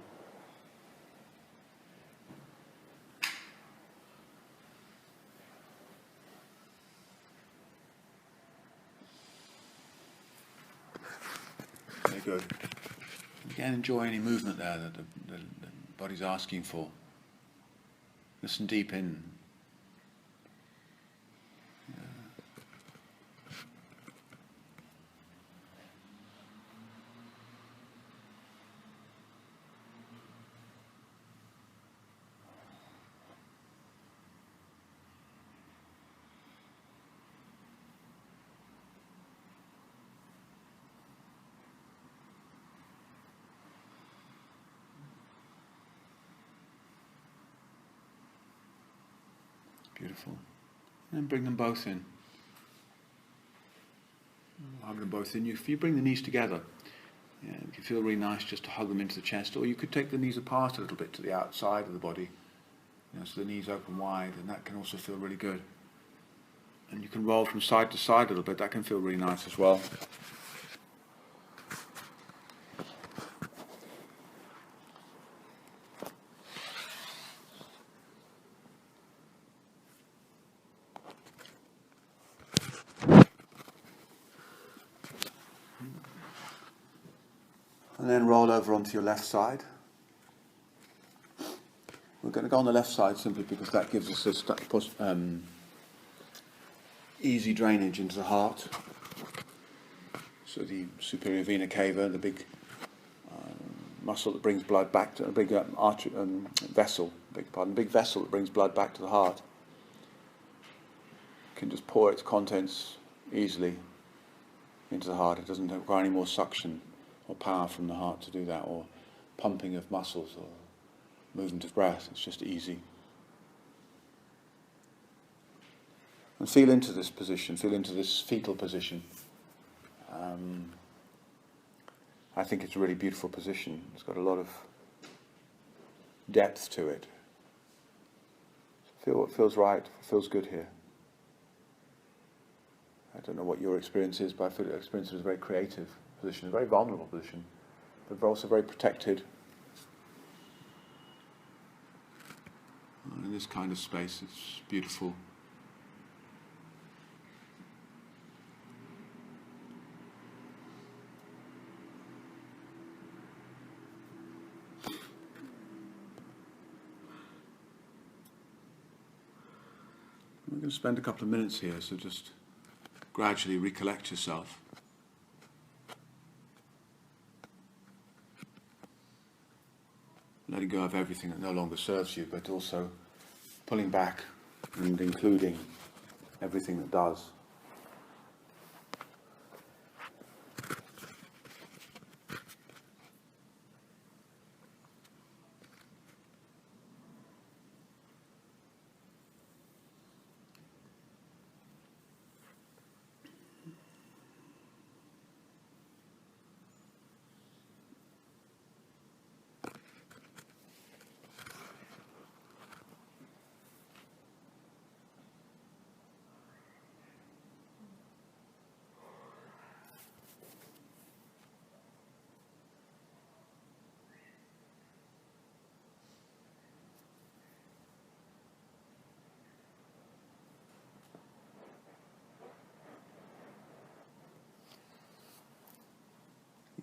Very good. Again, enjoy any movement there that the body's asking for. Listen deep in. Beautiful. And bring them both in. Hug them both in. If you bring the knees together, it can feel really nice just to hug them into the chest. Or you could take the knees apart a little bit to the outside of the body, so the knees open wide, and that can also feel really good. And you can roll from side to side a little bit. That can feel really nice as well. And then roll over onto your left side. We're going to go on the left side simply because that gives us this easy drainage into the heart. So the superior vena cava, the big muscle that brings blood back to a big vessel, big vessel that brings blood back to the heart, can just pour its contents easily into the heart. It doesn't require any more suction or power from the heart to do that, or pumping of muscles or movement of breath. It's just easy. And feel into this position, feel into this fetal position. I think it's a really beautiful position. It's got a lot of depth to it. Feel what feels right, what feels good here. I don't know what your experience is, but I feel your experience is a very creative position, a very vulnerable position, but also very protected. In this kind of space, it's beautiful. We're going to spend a couple of minutes here, so just gradually recollect yourself. Letting go of everything that no longer serves you, but also pulling back and including everything that does.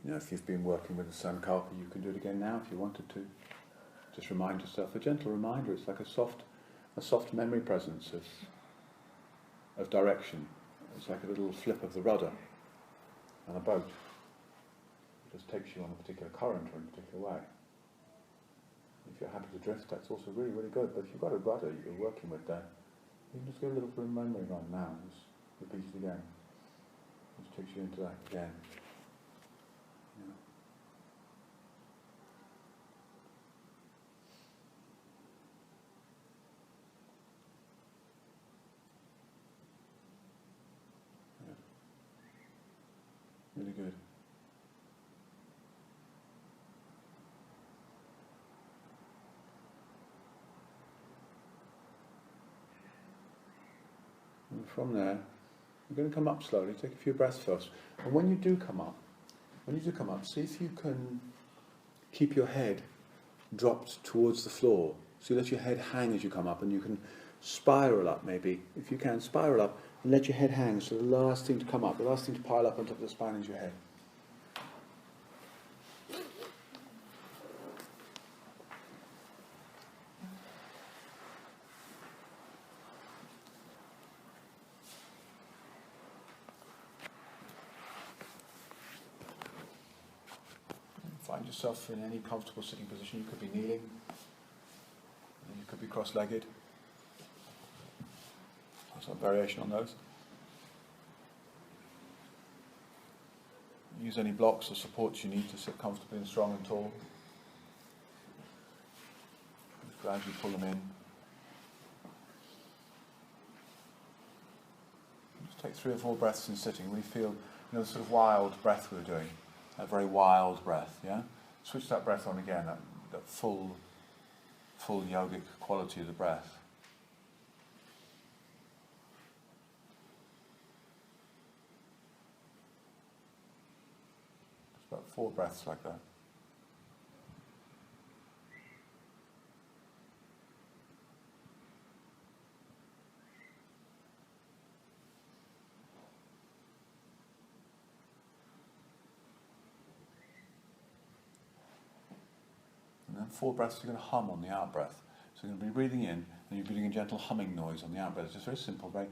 You know, if you've been working with the sankalpa, you can do it again now if you wanted to. Just remind yourself, a gentle reminder. It's like a soft memory presence of direction. It's like a little flip of the rudder on a boat. It just takes you on a particular current or in a particular way. If you're happy to drift, that's also really, really good. But if you've got a rudder you're working with there, you can just give a little bit of memory run now. Just repeat it again. It just takes you into that again. Really good. And from there, you're going to come up slowly. Take a few breaths first. And when you do come up, see if you can keep your head dropped towards the floor. So you let your head hang as you come up, and you can spiral up maybe. If you can, spiral up and let your head hang. So the last thing to come up, the last thing to pile up on top of the spine is your head. Find yourself in any comfortable sitting position. You could be kneeling, you could be cross-legged. Some variation on those. Use any blocks or supports you need to sit comfortably and strong and tall. Just gradually pull them in. Just take 3 or 4 breaths in sitting. We feel, the sort of wild breath we were doing. That very wild breath, yeah? Switch that breath on again, that full yogic quality of the breath. Just about 4 breaths like that. 4 breaths, you're going to hum on the out breath. So you're going to be breathing in, and you're breathing a gentle humming noise on the out breath. It's just very simple, very...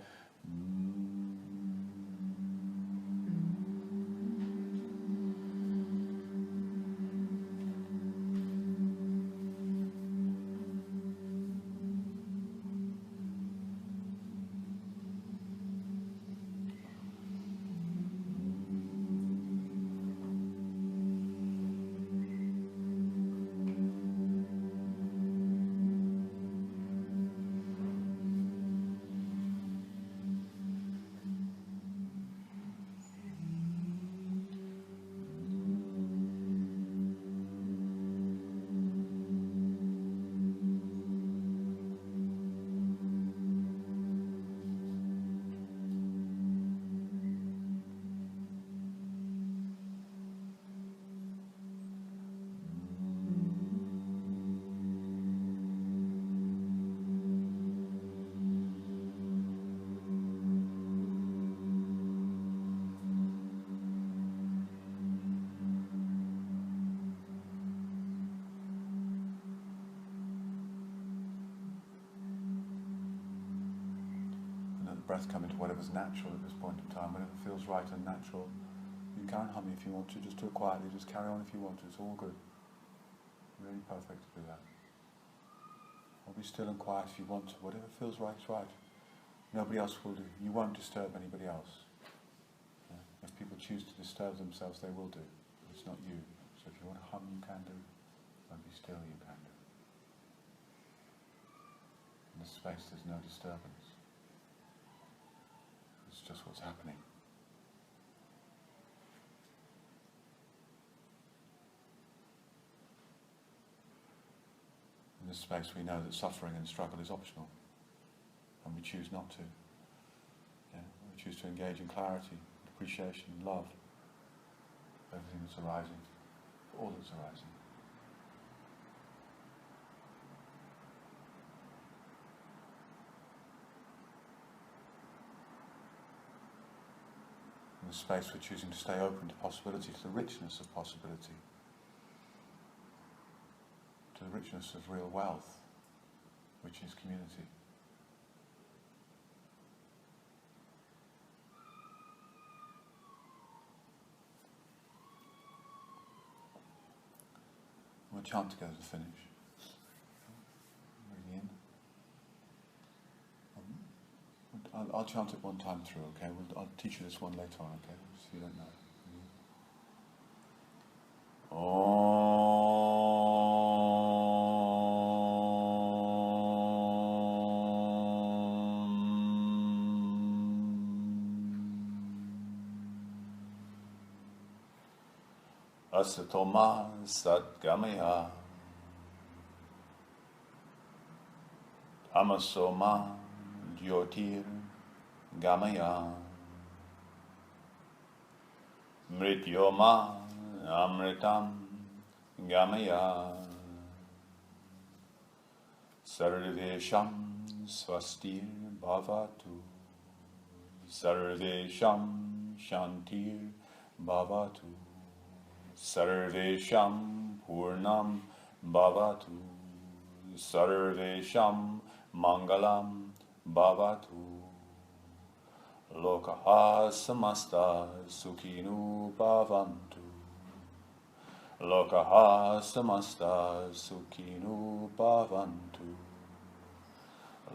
Breath come into whatever's natural at this point in time, whatever feels right and natural. You can hum if you want to, just do it quietly, just carry on if you want to, it's all good. Really perfect to do that. Or be still and quiet if you want to, whatever feels right is right. Nobody else will do. You won't disturb anybody else. Yeah? If people choose to disturb themselves, they will do. It's not you. So if you want to hum, you can do. And be still, you can do. In this space, there's no disturbance. It's just what's happening. In this space we know that suffering and struggle is optional, and we choose not to. Yeah? We choose to engage in clarity, appreciation, love, everything that's arising, all that's arising. In this space we're choosing to stay open to possibility, to the richness of possibility, to the richness of real wealth, which is community. We'll chant together to finish. Breathing in. I'll chant it one time through, okay? I'll teach you this one later on, okay? So you don't know. Asatoma Satgamaya Amasoma Jyotir Gamaya Mrityoma Amritam Gamaya Sarvesham Swastir Bhavatu Sarvesham Shantir Bhavatu Sarvesham Purnam Bhavatu Sarvesham Mangalam Bhavatu Lokaha Samasta Sukhinu Bhavantu Lokaha Samasta Sukhinu Bhavantu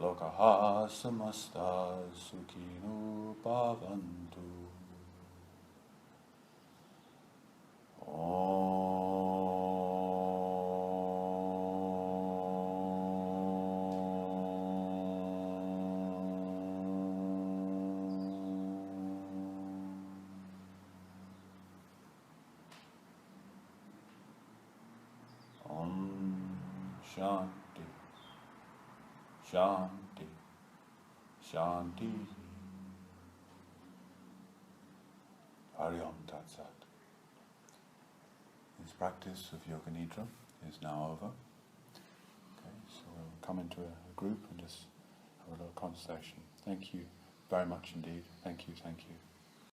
Lokaha Samasta Sukhinu Bhavantu. Shanti, Shanti, Shanti. Hari Om Tat Sat. This practice of Yoga Nidra is now over. Okay, so we'll come into a group and just have a little conversation. Thank you very much indeed. Thank you, thank you.